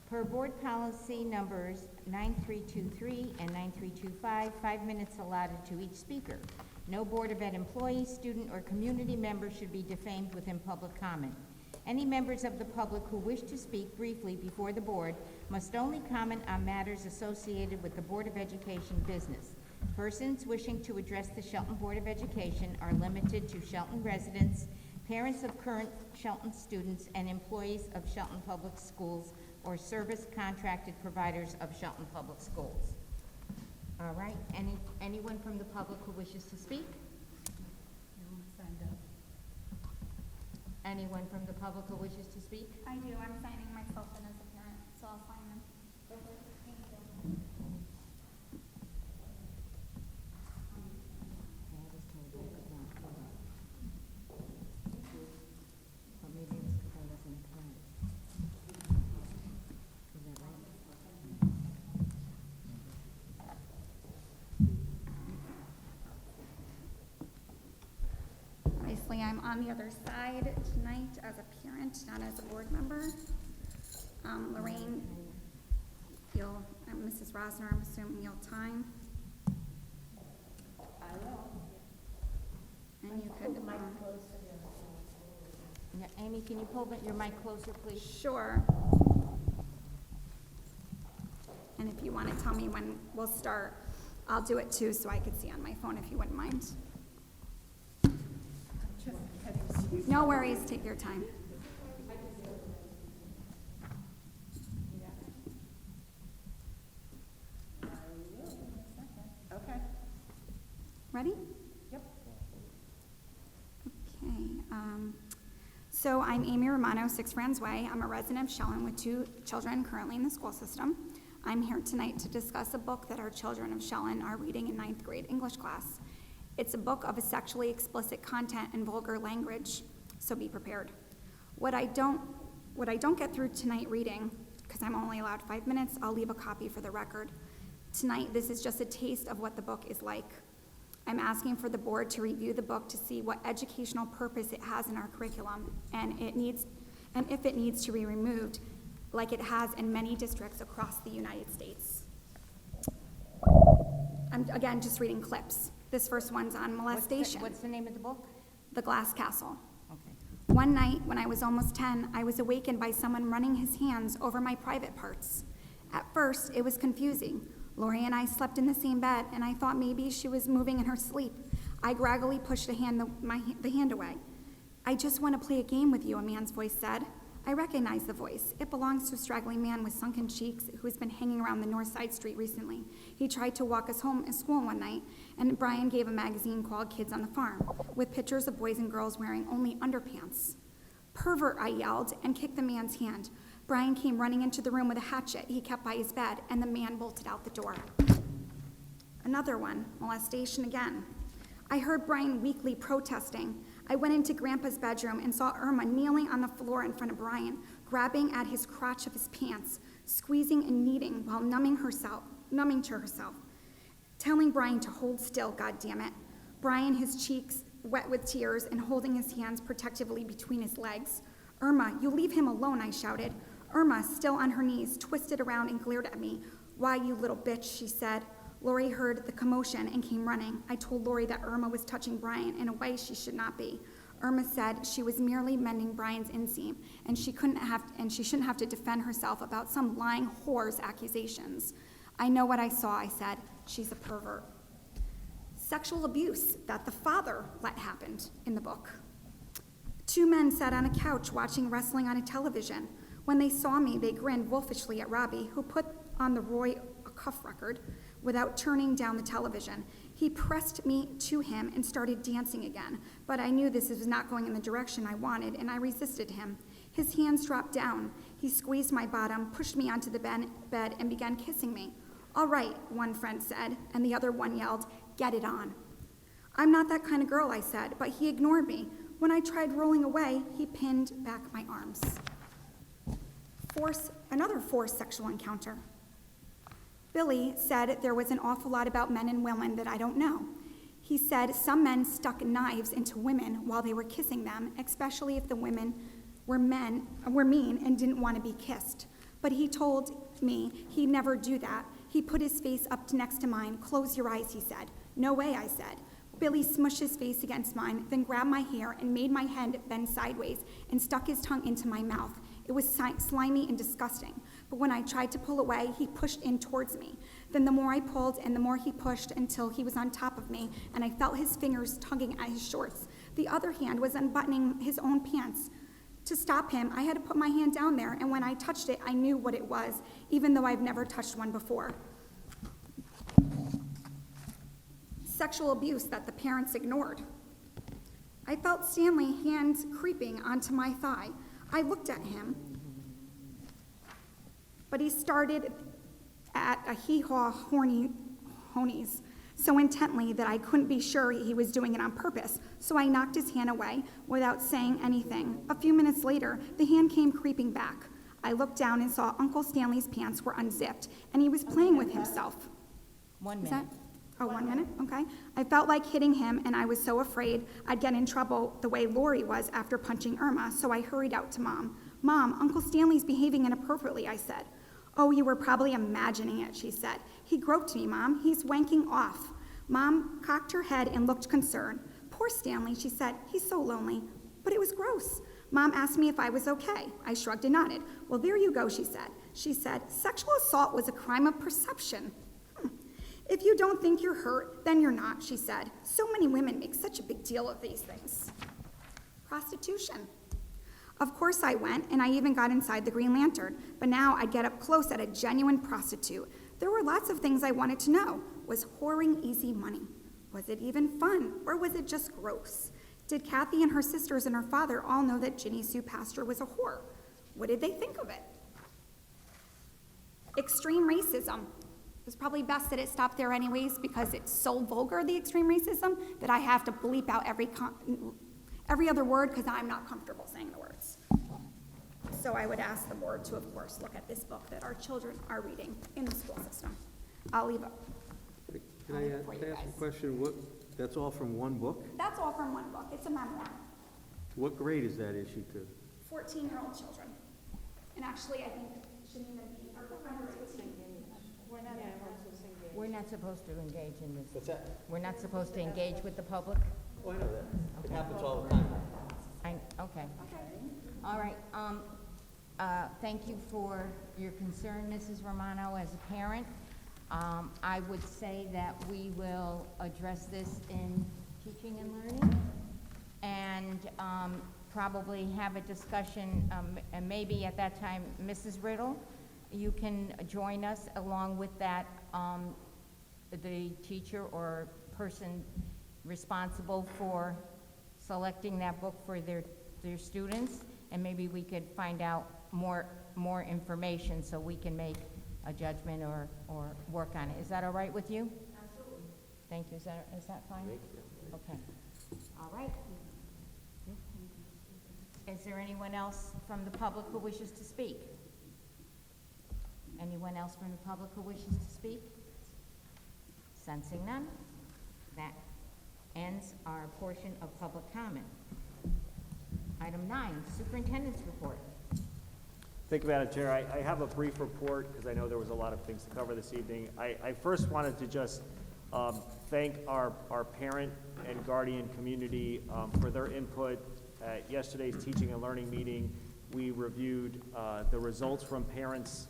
Per board policy numbers 9323 and 9325, 5 minutes allotted to each speaker. No Board of Ed employee, student, or community member should be defamed within public comment. Any members of the public who wish to speak briefly before the board must only comment on matters associated with the Board of Education business. Persons wishing to address the Shelton Board of Education are limited to Shelton residents, parents of current Shelton students, and employees of Shelton Public Schools or service contracted providers of Shelton Public Schools. All right, anyone from the public who wishes to speak? Anyone from the public who wishes to speak? I do, I'm signing myself in as a parent, so I'll sign them. Thank you. Obviously, I'm on the other side tonight as a parent, not as a board member. Lorraine, Mrs. Rosner, I'm assuming you'll time. I will. And you could, Yeah, Amy, can you pull your mic closer, please? sure. And if you want to tell me when we'll start, I'll do it too, so I could see on my phone if you wouldn't mind. No worries, take your time. Okay. Ready? Yep. Okay, so I'm Amy Romano, 6 Franz Way. I'm a resident of Shelton with 2 children currently in the school system. I'm here tonight to discuss a book that our children of Shelton are reading in 9th grade English class. It's a book of a sexually explicit content and vulgar language, so be prepared. What I don't get through tonight reading, because I'm only allowed 5 minutes, I'll leave a copy for the record. Tonight, this is just a taste of what the book is like. I'm asking for the board to review the book to see what educational purpose it has in our curriculum, and if it needs to be removed, like it has in many districts across the United States. I'm, again, just reading clips. This first one's on molestation. What's the name of the book? The Glass Castle. Okay. One night, when I was almost 10, I was awakened by someone running his hands over my private parts. At first, it was confusing. Lori and I slept in the same bed, and I thought maybe she was moving in her sleep. I gradually pushed the hand away. I just want to play a game with you, a man's voice said. I recognize the voice. It belongs to a straggling man with sunken cheeks who has been hanging around the north side street recently. He tried to walk us home at school one night, and Brian gave a magazine called Kids on the Farm, with pictures of boys and girls wearing only underpants. Pervert, I yelled, and kicked the man's hand. Brian came running into the room with a hatchet he kept by his bed, and the man bolted out the door. Another one, molestation again. I heard Brian weakly protesting. I went into Grandpa's bedroom and saw Irma kneeling on the floor in front of Brian, grabbing at his crotch of his pants, squeezing and kneading while numbing to herself, telling Brian to hold still, goddammit. Brian, his cheeks wet with tears and holding his hands protectively between his legs. Irma, you leave him alone, I shouted. Irma, still on her knees, twisted around and glared at me. Why, you little bitch, she said. Lori heard the commotion and came running. I told Lori that Irma was touching Brian in a way she should not be. Irma said she was merely mending Brian's inseam, and she shouldn't have to defend herself about some lying whore's accusations. I know what I saw, I said. She's a pervert. Sexual abuse that the father let happen in the book. 2 men sat on a couch watching wrestling on a television. When they saw me, they grinned wolfishly at Robbie, who put on the Roy Cuff record without turning down the television. He pressed me to him and started dancing again, but I knew this was not going in the direction I wanted, and I resisted him. His hands dropped down. He squeezed my bottom, pushed me onto the bed, and began kissing me. All right, one friend said, and the other one yelled, get it on. I'm not that kind of girl, I said, but he ignored me. When I tried rolling away, he pinned back my arms. Another forced sexual encounter. Billy said there was an awful lot about men and women that I don't know. He said some men stuck knives into women while they were kissing them, especially if the women were mean and didn't want to be kissed. But he told me he'd never do that. He put his face up next to mine. Close your eyes, he said. No way, I said. Billy smushed his face against mine, then grabbed my hair and made my head bend sideways and stuck his tongue into my mouth. It was slimy and disgusting. But when I tried to pull away, he pushed in towards me. Then the more I pulled and the more he pushed until he was on top of me, and I felt his fingers tugging at his shorts. The other hand was unbuttoning his own pants. To stop him, I had to put my hand down there, and when I touched it, I knew what it was, even though I've never touched one before. Sexual abuse that the parents ignored. I felt Stanley's hands creeping onto my thigh. I looked at him, but he started at a hee-haw honies so intently that I couldn't be sure he was doing it on purpose, so I knocked his hand away without saying anything. A few minutes later, the hand came creeping back. I looked down and saw Uncle Stanley's pants were unzipped, and he was playing with himself. 1 Is minute. that? Oh, 1 minute? Okay. I felt like hitting him, and I was so afraid I'd get in trouble the way Lori was after punching Irma, so I hurried out to Mom. Mom, Uncle Stanley's behaving inappropriately, I said. Oh, you were probably imagining it, she said. He groped me, Mom. He's wanking off. Mom cocked her head and looked concerned. Poor Stanley, she said. He's so lonely. But it was gross. Mom asked me if I was okay. I shrugged and nodded. Well, there you go, she said. She said, sexual assault was a crime of perception. If you don't think you're hurt, then you're not, she said. So many women make such a big deal of these things. Prostitution. Of course I went, and I even got inside the Green Lantern, but now I'd get up close at a genuine prostitute. There were lots of things I wanted to know. Was whoring easy money? Was it even fun, or was it just gross? Did Kathy and her sisters and her father all know that Ginny Sue Pastor was a whore? What did they think of it? Extreme racism. It was probably best that it stopped there anyways because it's so vulgar, the extreme racism, that I have to bleep out every other word because I'm not comfortable saying the words. So I would ask the board to, of course, look at this book that our children are reading in the school system. I'll leave it. Can I ask a question? That's all from one book? That's all from one book. It's a memoir. What grade is that issued to? 14-year-old children. And actually, I think it shouldn't even be, We're not supposed to engage in this. What's that? We're not supposed to engage with the public? Oh, I know that. It happens all the time. Okay. All right, thank you for your concern, Mrs. Romano, as a parent. I would say that we will address this in teaching and learning and probably have a discussion, and maybe at that time, Mrs. Riddle, you can join us along with that, the teacher or person responsible for selecting that book for their students, and maybe we could find out more information so we can make a judgment or work on it. Is that all right with you? Absolutely. Thank you. Is that fine? Okay. All right. Is there anyone else from the public who wishes to speak? Anyone else from the public who wishes to speak? Sensing none, that ends our portion of public comment. Item 9, Superintendent's report. Thank you, Madam Chair. I have a brief report because I know there was a lot of things to cover this evening. I first wanted to just thank our parent and guardian community for their input at yesterday's teaching and learning meeting. We reviewed the results from parents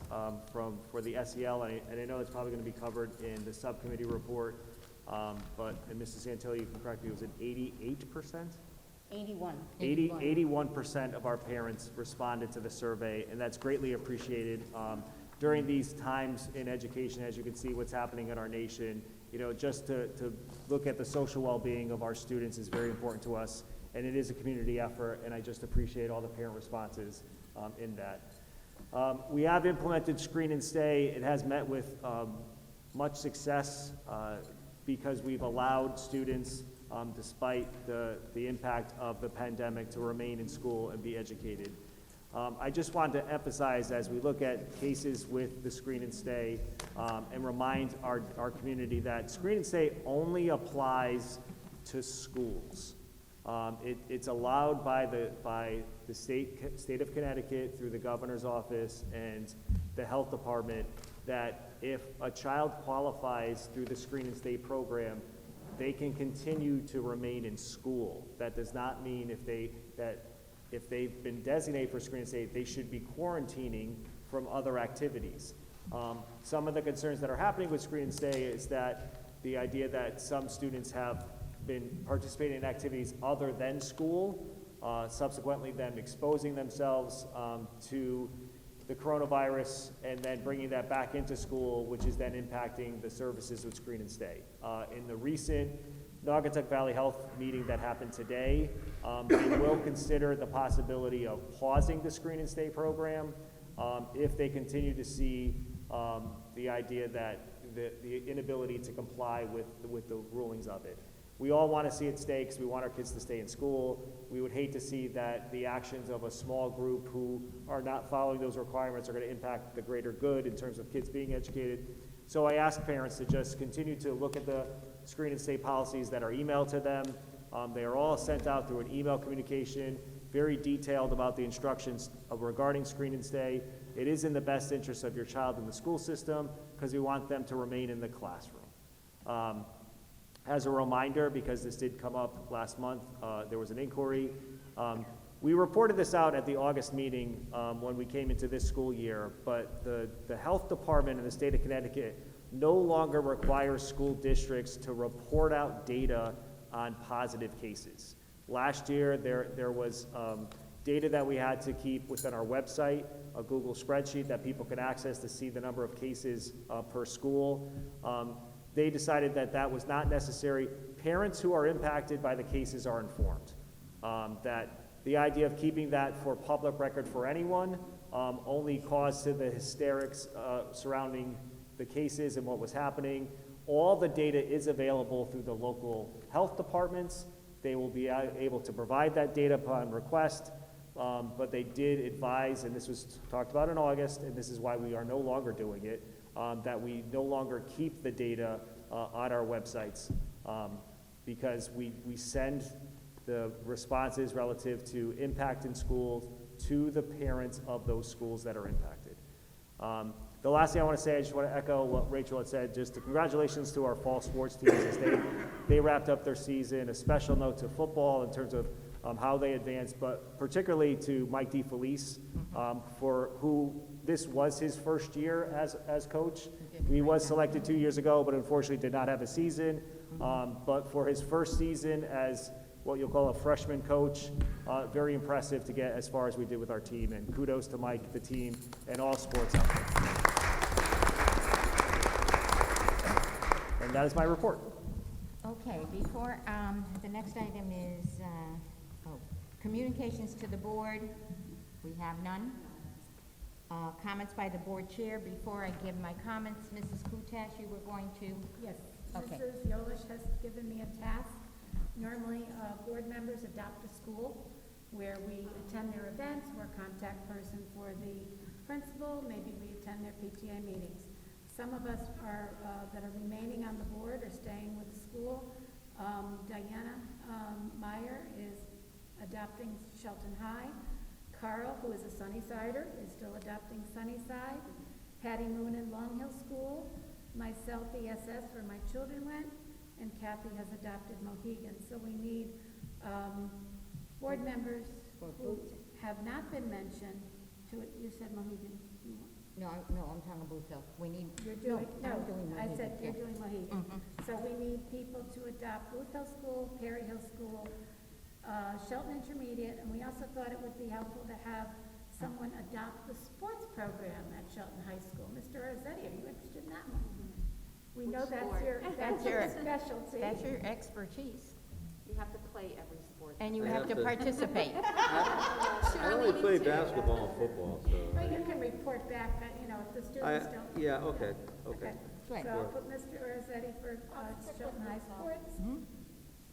for the SEL, and I know it's probably going to be covered in the subcommittee report, and Mrs. Santilli, you can correct me, was it 88%? 81% of our parents responded to the survey, and that's greatly appreciated. During these times in education, as you can see what's happening in our nation, just to look at the social well-being of our students is very important to us, and it is a community effort, and I just appreciate all the parent responses in that. We have implemented Screen and Stay. It has met with much success because we've allowed students, despite the impact of the pandemic, to remain in school and be educated. I just wanted to emphasize, as we look at cases with the Screen and Stay, and remind our community that Screen and Stay only applies to schools. It's allowed by the state of Connecticut through the governor's office and the health department that if a child qualifies through the Screen and Stay program, they can continue to remain in school. That does not mean if they've been designated for Screen and Stay, they should be quarantining from other activities. Some of the concerns that are happening with Screen and Stay is that the idea that some students have been participating in activities other than school, subsequently them exposing themselves to the coronavirus and then bringing that back into school, which is then impacting the services with Screen and Stay. In the recent Naugatuck Valley Health meeting that happened today, they will consider the possibility of pausing the Screen and Stay program if they continue to see the idea that the inability to comply with the rulings of it. We all want to see it stay because we want our kids to stay in school. We would hate to see that the actions of a small group who are not following those requirements are going to impact the greater good in terms of kids being educated. So I ask parents to just continue to look at the Screen and Stay policies that are emailed to them. They are all sent out through an email communication, very detailed about the instructions regarding Screen and Stay. It is in the best interest of your child in the school system because we want them to remain in the classroom. As a reminder, because this did come up last month, there was an inquiry. We reported this out at the August meeting when we came into this school year, but the health department in the state of Connecticut no longer requires school districts to report out data on positive cases. Last year, there was data that we had to keep within our website, a Google spreadsheet that people could access to see the number of cases per school. They decided that that was not necessary. Parents who are impacted by the cases are informed. That the idea of keeping that for public record for anyone only caused to the hysterics surrounding the cases and what was happening. All the data is available through the local health departments. They will be able to provide that data upon request, but they did advise, and this was talked about in August, and this is why we are no longer doing it, that we no longer keep the data on our websites because we send the responses relative to impact in schools to the parents of those schools that are impacted. The last thing I want to say, I just want to echo what Rachel had said, just congratulations to our fall sports teams as they wrapped up their season. A special note to football in terms of how they advanced, but particularly to Mike DeFelice, for who this was his first year as coach. He was selected 2 years ago, but unfortunately did not have a season. But for his first season as what you'll call a freshman coach. Very impressive to get as far as we did with our team, and kudos to Mike, the team, and all sports out there. And that is my report. Okay, before, the next item is, communications to the board. We have none. Comments by the board chair. Before I give my comments, Mrs. Kutash, you were going to? Yes, Okay. Mrs. Yolish has given me a task. Normally, board members adopt a school where we attend their events, we're a contact person for the principal, maybe we attend their PTA meetings. Some of us are, that are remaining on the board are staying with the school. Diana Meyer is adopting Shelton High. Carl, who is a Sunnysider, is still adopting Sunnyside. Patty Moon in Long Hill School. Myself, ESS, where my children went, and Kathy has adopted Mohegan. So we need board members who have not been mentioned to it. You said Mohegan. No, I'm talking Booth Hill. We need, You're doing, no, I'm doing I Mohegan, said you're yeah. doing Mohegan. So we need people to adopt Booth Hill School, Perry Hill School, Shelton Intermediate, and we also thought it would be helpful to have someone adopt the sports program at Shelton High School. Mr. Rossetti, are you interested in that one? We know Which that's sport? that's your specialty. That's your expertise. You have to play every sport. And you I have have to to- participate. I only play basketball and football, so. Well, you can report back, if the students don't. Yeah, okay, okay. Good. So I'll put Mr. Rossetti for Shelton High Sports.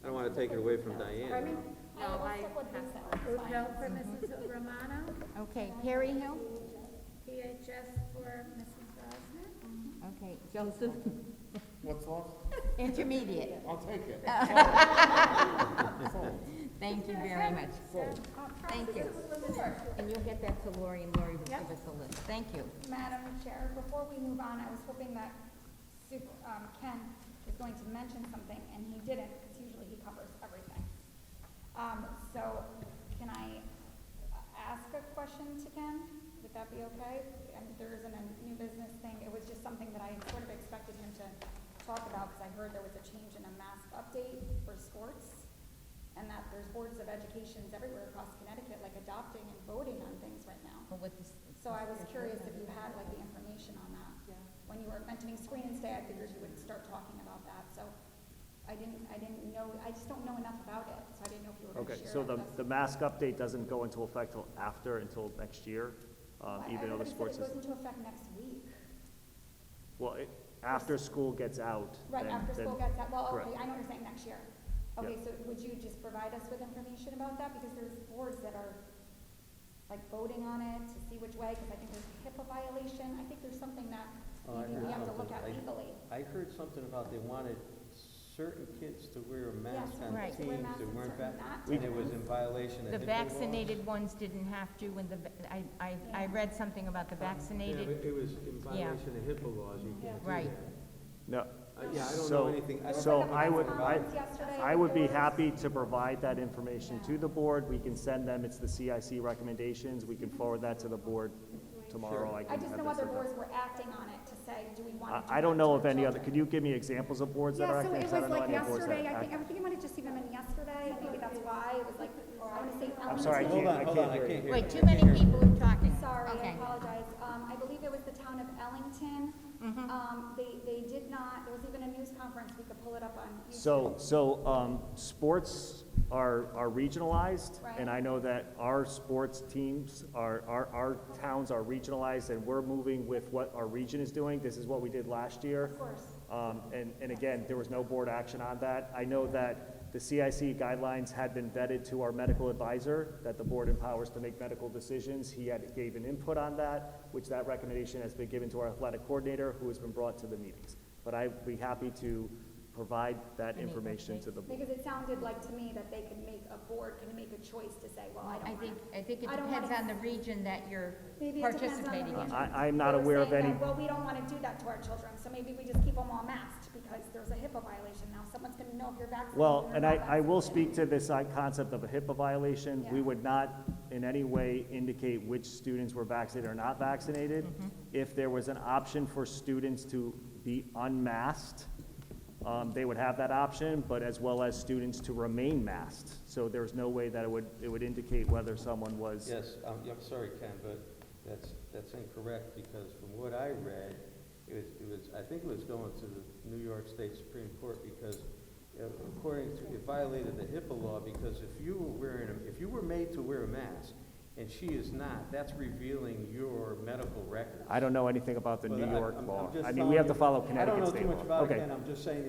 I don't want to take it away from Diane. Pardon me? No, I pass that. Booth Hill for Mrs. Romano, Okay, Perry Hill? PHS for Mrs. Rosner. Okay, Joseph? What's left? Intermediate. I'll take it. Thank you very much. Thank you. And you'll get that to Lori, and Lori will give us a list. Thank you. Madam Chair, before we move on, I was hoping that Ken was going to mention something, and he didn't, because usually he covers everything. So can I ask a question to Ken? Would that be okay? And there isn't a new business thing. It was just something that I sort of expected him to talk about, because I heard there was a change in a mask update for sports, and that there's boards of educations everywhere across Connecticut, like adopting and voting on things right now. Well, with this- So I was curious if you had like the information on that. Yeah. When you were mentioning screen and stay, I figured you would start talking about that, so I didn't know, I just don't know enough about it, so I didn't know if you were Okay, gonna share so it with us. the mask update doesn't go into effect until next year, even though the sports Everybody said it is, goes into effect next week. well, after school gets out. Right, then- after then- school gets out, well, correct. okay, I know you're saying next year. Okay, Yeah. so would you just provide us with information about that, because there's boards that are like voting on it to see which way, because I think there's a HIPAA violation, I think there's something that Oh, I maybe we heard have to look something. at legally. I heard something about they wanted certain kids to wear a mask Yes, on right. to wear teams masks that and weren't certain not and to. it was in violation of The HIPAA laws. vaccinated ones didn't have to, when I read something about the Yeah, vaccinated. but it was in Yeah. violation of HIPAA laws, you can't do Right. that. No, Yeah, I don't know So- anything. I don't so think I would, about I, it. Yesterday, I would be there was- happy to provide that information to the board. We can send them, it's the CIC recommendations. We can forward that to the board tomorrow. I can just have know that other sent out. boards were acting on it to say, do we want to do I don't that know to of our any other, children? could you give me examples of boards that are Yeah, so acting? it 'Cause I was don't know like any boards that yesterday, I act- think it might have just even been yesterday, maybe that's why, it was like, I want to say I'm sorry, I Ellington. can't Hold on, I hear you. can't hear you. Wait, too many people are talking. Sorry, I Okay. apologize. I believe it was the town of Ellington. They did not, there was even a news conference, we could pull it up on YouTube. So, sports are regionalized, and Right. I know that our sports teams, our towns are regionalized, and we're moving with what our region is doing. This is what we did last year. Of course. And again, there was no board action on that. I know that the CIC guidelines had been vetted to our medical advisor, that the board empowers to make medical decisions. He gave an input on that, which that recommendation has been given to our athletic coordinator, who has been brought to the meetings. But I'd be happy to provide that Any information to the board. Because it sounded like to me that they could make, a board can make a choice to say, well, I don't I want think, I think it I don't depends wanna- on the region that you're Maybe it depends on the participating in. region. I'm not They were aware of saying any. that, well, we don't want to do that to our children, so maybe we just keep them all masked, because there's a HIPAA violation now. Someone's going to know if you're vaccinated Well, or and not I will vaccinated. speak to this concept of a HIPAA violation. We Yeah. would not in any way indicate which students were vaccinated or not vaccinated. If there was an option for students to be unmasked, they would have that option, but as well as students to remain masked. So there's no way that it would indicate whether someone was. Yes, I'm sorry, Ken, but that's incorrect, because from what I read, it was, I think it was going to the New York State Supreme Court, because according to, it violated the HIPAA law, because if you were made to wear a mask, and she is not, that's revealing your medical records. I don't know anything about the Well, New York I'm law. just I mean, we have to telling follow you- I don't Connecticut know state too law. much about it, Okay. Ken, I'm just saying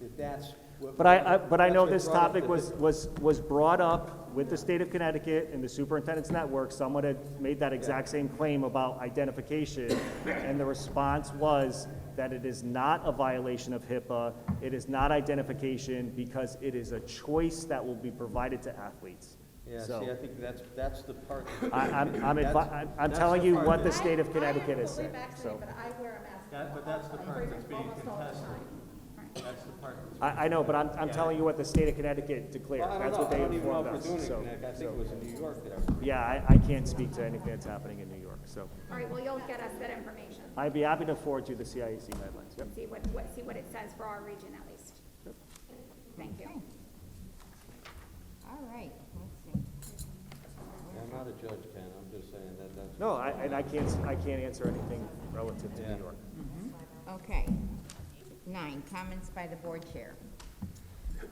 that that's what. But I know that's this what brought up topic the was brought up with the state of Connecticut and the Superintendent's Network. Someone had made that exact same claim about identification, and the response was that it is not a violation of HIPAA, it is not identification, because it is a choice that will be provided to athletes. Yeah, So- see, I think that's the part. I'm That's telling the you part what the that- state of Connecticut has I said, am fully so. vaccinated, but I wear a mask. But that's the part that's being Almost all the contested. time. That's the part. that's- I know, but I'm telling you what the state of Connecticut declared. Well, I don't That's know, what I they don't even know informed if us, we're doing it in so. Connecticut, I think it was in New York that I was. Yeah, I can't speak to anything that's happening in New York, so. All right, well, you'll get us that information. I'd be happy to forward you the CIAC guidelines, yep. See what it says for our region at least. Thank you. All right, let's see. I'm not a judge, Ken, I'm just saying that's. No, I can't answer anything relative to Yeah. New York. Okay. 9, comments by the board chair.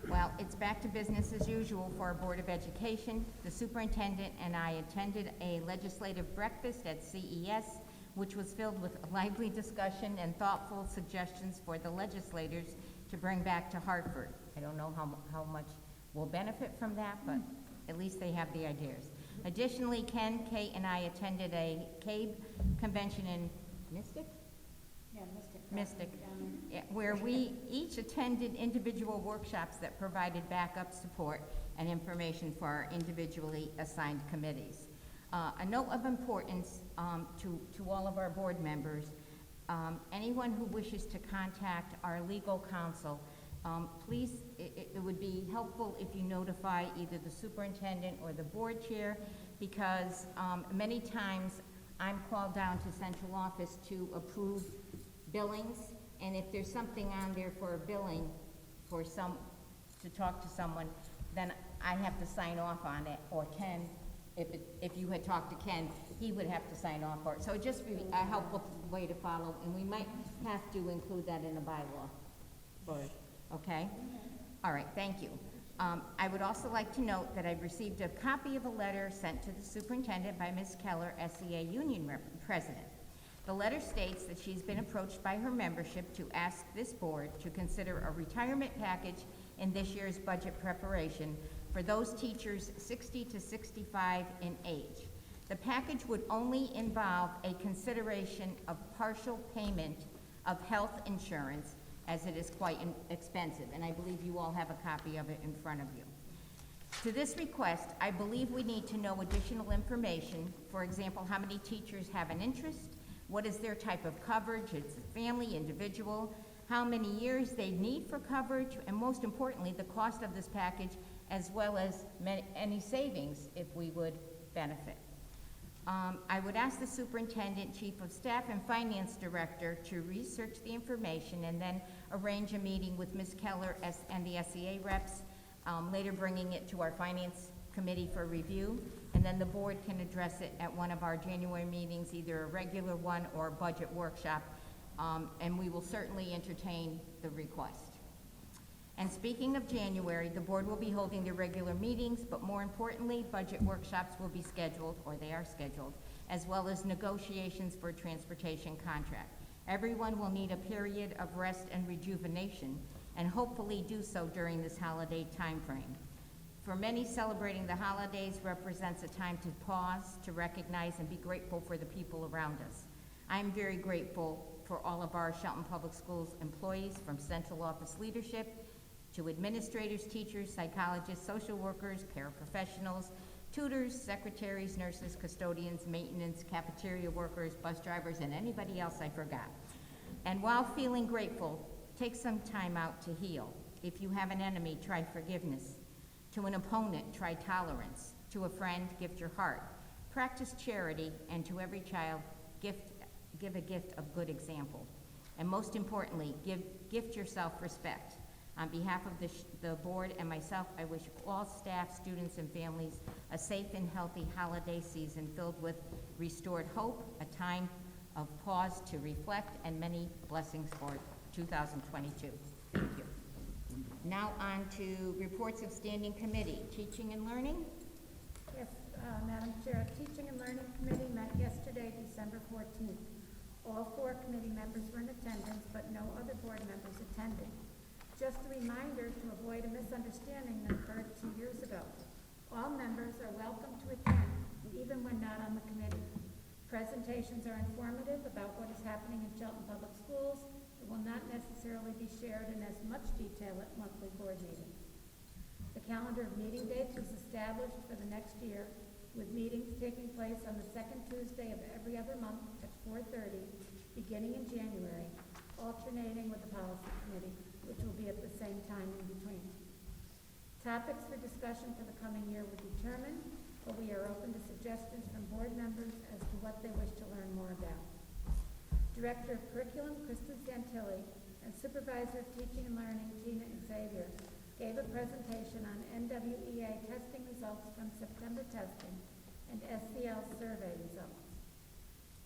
Well, it's back to business as usual for our Board of Education. The superintendent and I attended a legislative breakfast at CES, which was filled with lively discussion and thoughtful suggestions for the legislators to bring back to Hartford. I don't know how much we'll benefit from that, but at least they have the ideas. Additionally, Ken, Kate, and I attended a CABE convention in Mystic? Yeah, Mystic, yeah, where we each attended individual workshops that provided backup support and information for our individually assigned committees. A note of importance to all of our board members, anyone who wishes to contact our legal counsel, please, it would be helpful if you notify either the superintendent or the board chair, because many times I'm called down to central office to approve billings, and if there's something on there for a billing for to talk to someone, then I have to sign off on it, or Ken, if you had talked to Ken, he would have to sign off for it. So it'd just be a helpful way to follow, and we might have to include that in a bylaw. Okay? All right, thank you. I would also like to note that I've received a copy of a letter sent to the superintendent by Ms. Keller, SEA Union President. The letter states that she's been approached by her membership to ask this board to consider a retirement package in this year's budget preparation for those teachers 60 to 65 in age. The package would only involve a consideration of partial payment of health insurance, as it is quite expensive, and I believe you all have a copy of it in front of you. To this request, I believe we need to know additional information. For example, how many teachers have an interest? What is their type of coverage? It's family, individual, how many years they need for coverage, and most importantly, the cost of this package, as well as any savings if we would benefit. I would ask the superintendent, chief of staff, and finance director to research the information and then arrange a meeting with Ms. Keller and the SEA reps, later bringing it to our finance committee for review, and then the board can address it at one of our January meetings, either a regular one or a budget workshop, and we will certainly entertain the request. And speaking of January, the board will be holding their regular meetings, but more importantly, budget workshops will be scheduled, or they are scheduled, as well as negotiations for transportation contract. Everyone will need a period of rest and rejuvenation, and hopefully do so during this holiday timeframe. For many, celebrating the holidays represents a time to pause, to recognize and be grateful for the people around us. I'm very grateful for all of our Shelton Public Schools employees, from central office leadership to administrators, teachers, psychologists, social workers, paraprofessionals, tutors, secretaries, nurses, custodians, maintenance, cafeteria workers, bus drivers, and anybody else I forgot. And while feeling grateful, take some time out to heal. If you have an enemy, try forgiveness. To an opponent, try tolerance. To a friend, gift your heart. Practice charity, and to every child, give a gift of good example. And most importantly, gift yourself respect. On behalf of the board and myself, I wish all staff, students, and families a safe and healthy holiday season filled with restored hope, a time of pause to reflect, and many blessings for 2022. Thank you. Now on to reports of standing committee. Teaching and learning? Yes, Madam Chair, Teaching and Learning Committee met yesterday, December 14th. All 4 committee members were in attendance, but no other board members attended. Just a reminder to avoid a misunderstanding that occurred 2 years ago. All members are welcome to attend, even when not on the committee. Presentations are informative about what is happening in Shelton Public Schools. It will not necessarily be shared in as much detail at monthly board meetings. The calendar of meeting dates was established for the next year, with meetings taking place on the second Tuesday of every other month at 4:30, beginning in January, alternating with the policy committee, which will be at the same time in between. Topics for discussion for the coming year were determined, but we are open to suggestions from board members as to what they wish to learn more about. Director of Curriculum, Kristen Santilli, and Supervisor of Teaching and Learning, Tina Xavier, gave a presentation on NWEA testing results from September testing and SCL survey results.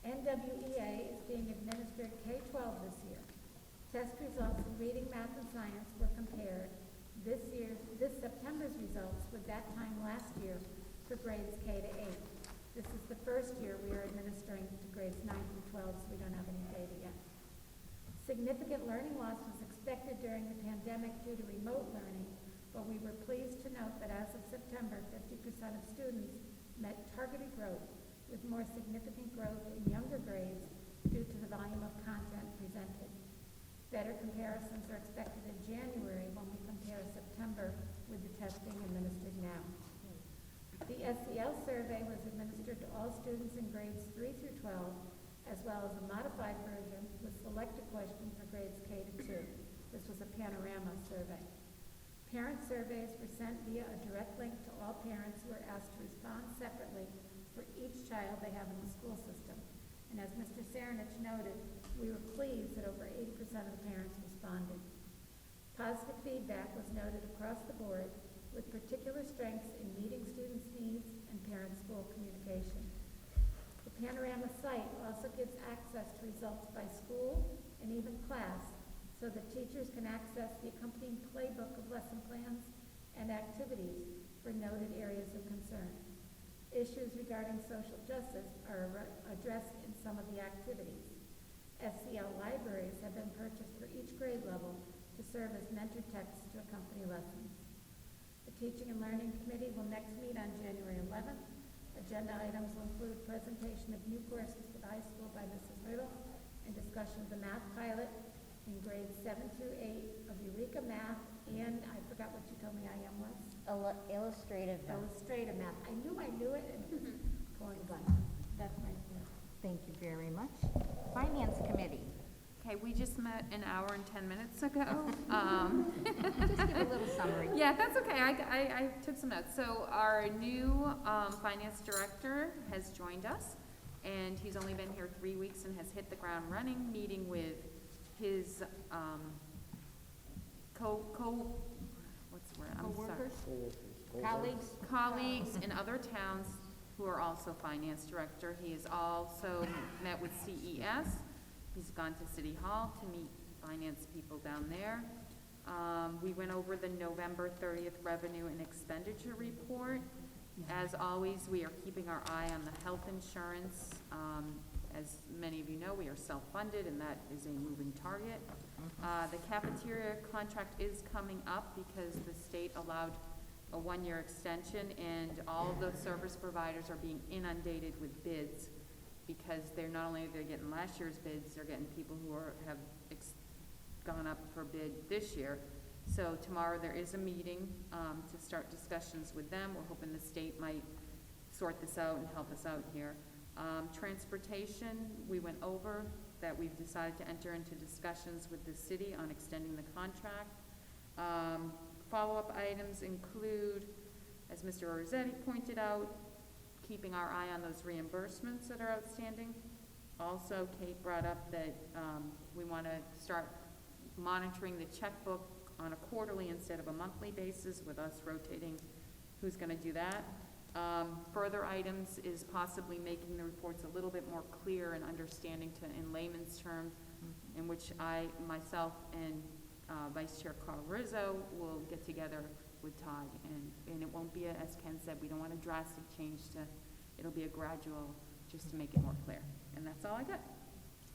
NWEA is being administered K-12 this year. Test results in reading, math, and science were compared this September's results with that time last year for grades K to 8. This is the first year we are administering to grades 9 through 12, so we don't have any data yet. Significant learning loss was expected during the pandemic due to remote learning, but we were pleased to note that as of September, 50% of students met targeted growth, with more significant growth in younger grades due to the volume of content presented. Better comparisons are expected in January when we compare September with the testing administered now. The SEL survey was administered to all students in grades 3 through 12, as well as a modified version with selected questions for grades K to 2. This was a panorama survey. Parent surveys were sent via a direct link to all parents who were asked to respond separately for each child they have in the school system. And as Mr. Saranich noted, we were pleased that over 80% of the parents responded. Positive feedback was noted across the board, with particular strengths in meeting students' needs and parent-school communication. The Panorama site also gives access to results by school and even class, so that teachers can access the accompanying playbook of lesson plans and activities for noted areas of concern. Issues regarding social justice are addressed in some of the activities. SCL libraries have been purchased for each grade level to serve as mentor texts to accompany lessons. The Teaching and Learning Committee will next meet on January 11th. Agenda items will include presentation of new courses for the high school by Mrs. Riddle and discussion of the math pilot in grades 7 through 8 of Eureka Math and, I forgot what you told me IM was? Illustrative. Illustrative Math. I knew it and it was going blank. That's my point. Thank you very much. Finance Committee. Okay, we just met an hour and 10 minutes ago. Just give a little summary. Yeah, that's okay. I took some notes. So our new finance director has joined us, and he's only been here 3 weeks and has hit the ground running, meeting with his what's the word? I'm sorry. Colleagues in other towns who are also finance director. He has also met with CES. He's gone to City Hall to meet finance people down there. We went over the November 30th revenue and expenditure report. As always, we are keeping our eye on the health insurance. As many of you know, we are self-funded, and that is a moving target. The cafeteria contract is coming up because the state allowed a 1-year extension, and all of those service providers are being inundated with bids, because they're not only they're getting last year's bids, they're getting people who have gone up for bid this year. So tomorrow there is a meeting to start discussions with them. We're hoping the state might sort this out and help us out here. Transportation, we went over that we've decided to enter into discussions with the city on extending the contract. Follow-up items include, as Mr. Rossetti pointed out, keeping our eye on those reimbursements that are outstanding. Also, Kate brought up that we want to start monitoring the checkbook on a quarterly instead of a monthly basis, with us rotating who's gonna do that. Further items is possibly making the reports a little bit more clear and understanding in layman's terms, in which I, myself, and Vice Chair Carl Rizzo will get together with Todd, and it won't be, as Ken said, we don't want a drastic change it'll be a gradual, just to make it more clear. And that's all I got.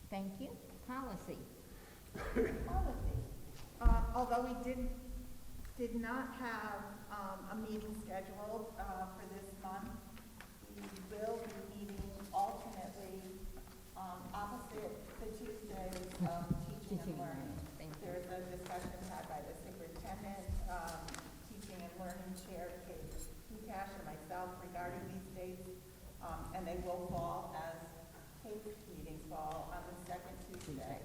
Thank you. Policy. Policy. Although we did not have a meeting scheduled for this month, we will be meeting alternately opposite the Tuesdays of teaching and learning. There's a discussion had by the superintendent, teaching and learning chair, Kate Cash, and myself regarding these dates, and they will fall as Kate's meetings fall on the second Tuesday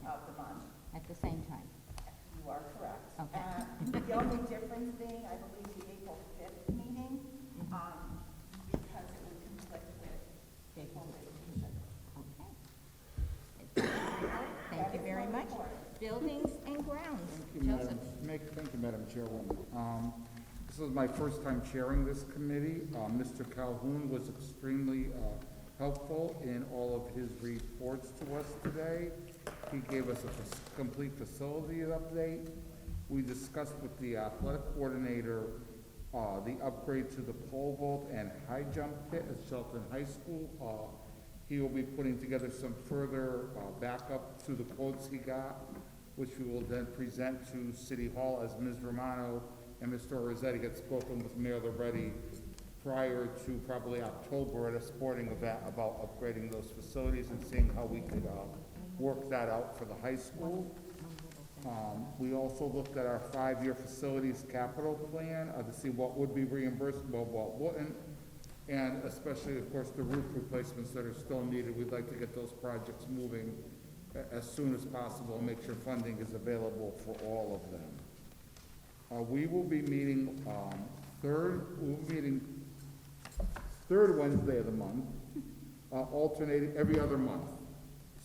of the month. At the same time. You are correct. Okay. The only difference being, I believe, the April 5th meeting, because it would conflict with April vacation. Okay. Thank you very much. Buildings and grounds. Joseph. Thank you, Madam Chairwoman. This is my first time chairing this committee. Mr. Calhoun was extremely helpful in all of his reports to us today. He gave us a complete facility update. We discussed with the athletic coordinator the upgrade to the pole vault and high jump pit at Shelton High School. He will be putting together some further backup to the quotes he got, which we will then present to City Hall as Ms. Romano and Mr. Rossetti had spoken with Mayor Loretti prior to probably October at a sporting event about upgrading those facilities and seeing how we could work that out for the high school. We also looked at our 5-year facilities capital plan to see what would be reimbursable, what wouldn't, and especially, of course, the roof replacements that are still needed. We'd like to get those projects moving as soon as possible and make sure funding is available for all of them. We will be meeting third Wednesday of the month, alternating every other month.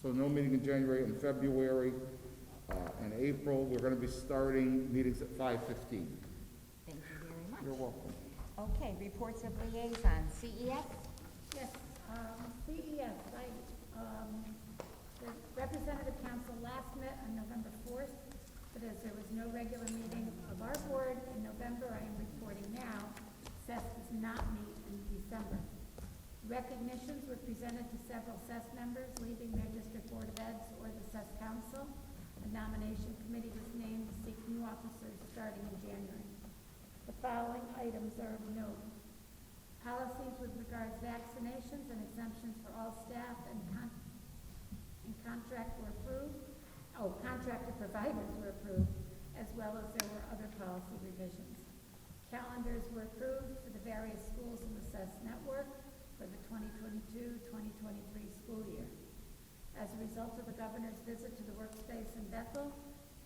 So no meeting in January and February. In April, we're going to be starting meetings at 5:15. Thank you very much. You're welcome. Okay, reports of liaison. CES? Yes, CES, the representative council last met on November 4th, but as there was no regular meeting of our board in November, I am reporting now, CES does not meet in December. Recognitions were presented to several CES members leaving their district board of eds or the CES council. A nomination committee was named to seek new officers starting in January. The following items are of note. Policies with regards to vaccinations and exemptions for all staff and contract were approved. Contracted providers were approved, as well as there were other policy revisions. Calendars were approved for the various schools in the CES network for the 2022-2023 school year. As a result of the governor's visit to the workspace in Bethel,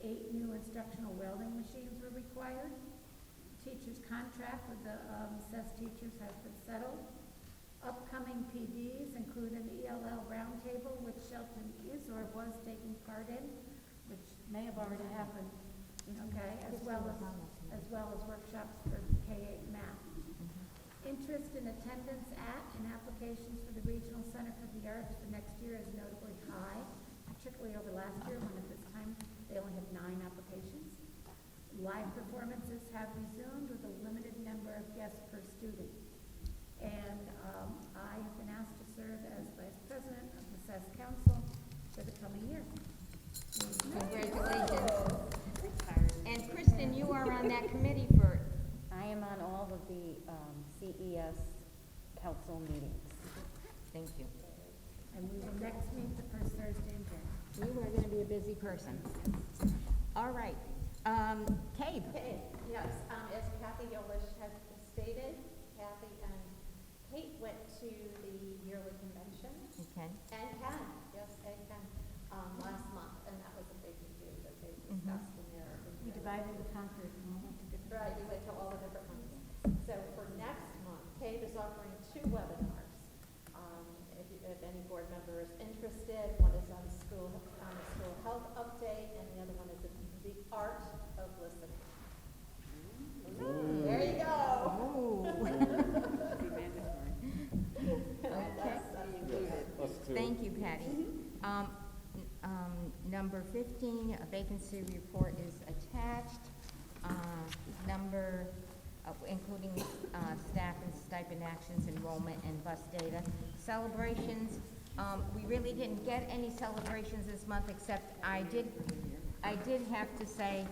8 new instructional welding machines were required. Teachers' contract with the CES teachers has been settled. Upcoming PDs include an ELL roundtable, which Shelton is or was taking part in, which may have already happened, okay, as well as workshops for K-8 math. Interest in attendance at and applications for the Regional Center for the Arts for next year is notably high, particularly over last year when at this time they only had 9 applications. Live performances have resumed with a limited number of guests per student. And I have been asked to serve as vice president of the CES Council for the coming year. Congratulations. And Kristen, you are on that committee for, I am on all of the CES council meetings. thank you. And we will next meet the first Thursday in January. You are going to be a busy person. All right. Kate? Okay, yes, as Kathy Yolish has stated, Kathy and Kate went to the yearly convention. Okay. And Ken, last month, and that was a big review that they discussed in their. We divided and conquered and all went to different. Right, you went to all the different ones. So for next month, Kate is offering 2 webinars. If any board member is interested, one is on the school health update, and the other one is the art of listening. 13, a vacancy report is attached. Including staff and stipend actions, enrollment, and bus data. Celebrations, we really didn't get any celebrations this month, except I did have to say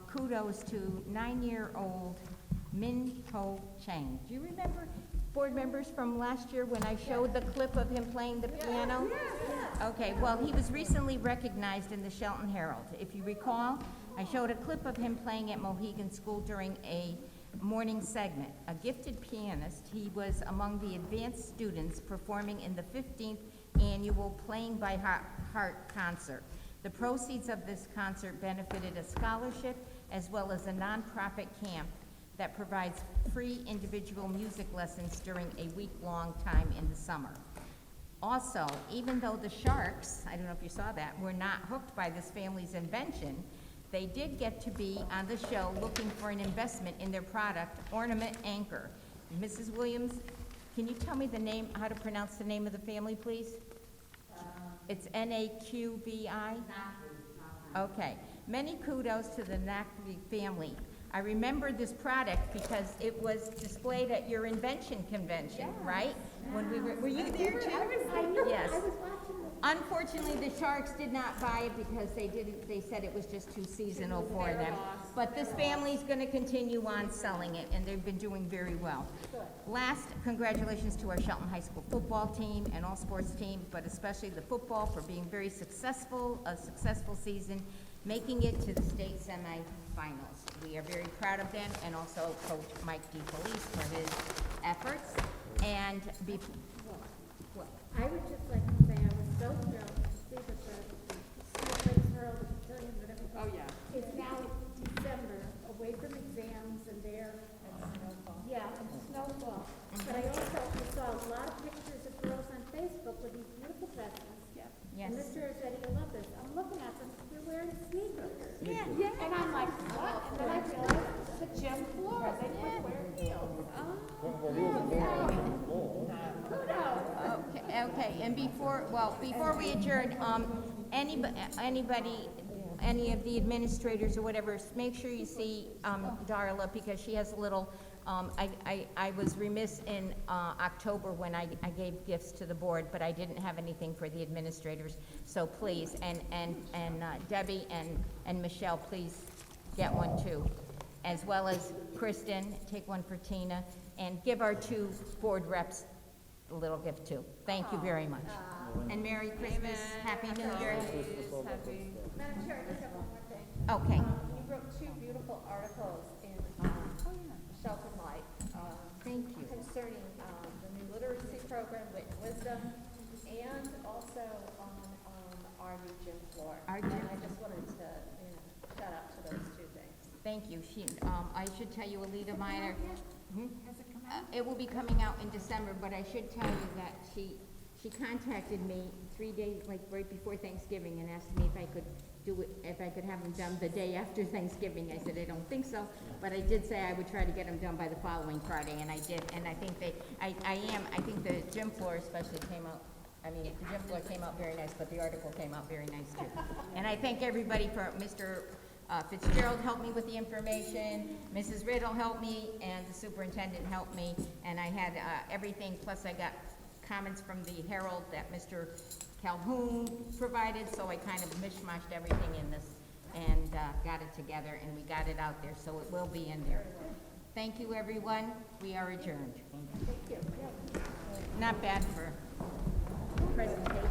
kudos to 9-year-old Min Ho Chang. Do you remember, board members, from last year when I showed the clip of him playing the piano? Okay, well, he was recently recognized in the Shelton Herald. If you recall, I showed a clip of him playing at Mohegan School during a morning segment. A gifted pianist, he was among the advanced students performing in the 15th annual Playing by Heart concert. The proceeds of this concert benefited a scholarship as well as a nonprofit camp that provides free individual music lessons during a week-long time in the summer. Also, even though the Sharks, I don't know if you saw that, were not hooked by this family's invention, they did get to be on the show looking for an investment in their product, Ornament Anchor. Mrs. Williams, can you tell me the name, how to pronounce the name of the family, please? It's N-A-Q-B-I? Okay. Many kudos to the Naqvi family. I remember this product because it was displayed at your invention convention, right? When we were you there too? Yes. Unfortunately, the Sharks did not buy it because they said it was just too seasonal for them. But this family's gonna continue on selling it, and they've been doing very well. Last, congratulations to our Shelton High School football team and all sports team, but especially the football for being very successful, a successful season, making it to the state semifinals. We are very proud of them, and also Coach Mike DeFelice for his efforts. And I would just like to say I was so thrilled to see that the Snowflakes Herald of Billions and everything. Oh, yeah. Is now December, away from exams and there. Yeah, and snowfall. But I also saw a lot of pictures of girls on Facebook with these beautiful dresses. Yep. yes. And Mr. Rossetti, you love this. I'm looking at them, they're wearing sneakers. Yeah. And I'm like, what? And then I realized it's the gym floor, they quit wearing heels. Okay, and before we adjourn, anybody, any of the administrators or whatever, make sure you see, Darla, because she has a little, I was remiss in, October when I gave gifts to the board, but I didn't have anything for the administrators, so please, and Debbie and Michelle, please get one too, as well as Kristen, take one for Tina, and give our 2 board reps a little gift too. Thank you very much. And Merry Christmas, Happy New Year. Madam Chair, I just have one more thing. Okay, You wrote 2 beautiful articles in Shelton Light. thank you. Concerning the new literacy program, Wit and Wisdom, and also on our new gym floor. Our And gym- I just wanted to, shout out to those 2 things. Thank you. I should tell you, Alita Minor. It will be coming out in December, but I should tell you that she contacted me 3 days, like right before Thanksgiving, and asked me if I could do it, if I could have them done the day after Thanksgiving. I said, I don't think so, but I did say I would try to get them done by the following Friday, and I did, and I think I think the gym floor especially came out, the gym floor came out very nice, but the article came out very nice too. And I thank everybody for, Mr. Fitzgerald helped me with the information, Mrs. Riddle helped me, and the superintendent helped me, and I had everything, plus I got comments from the Herald that Mr. Calhoun provided, so I kind of mishmashed everything in this and got it together, and we got it out there, so it will be in there. Thank you, everyone. We are adjourned. Thank you. Not bad for presentation.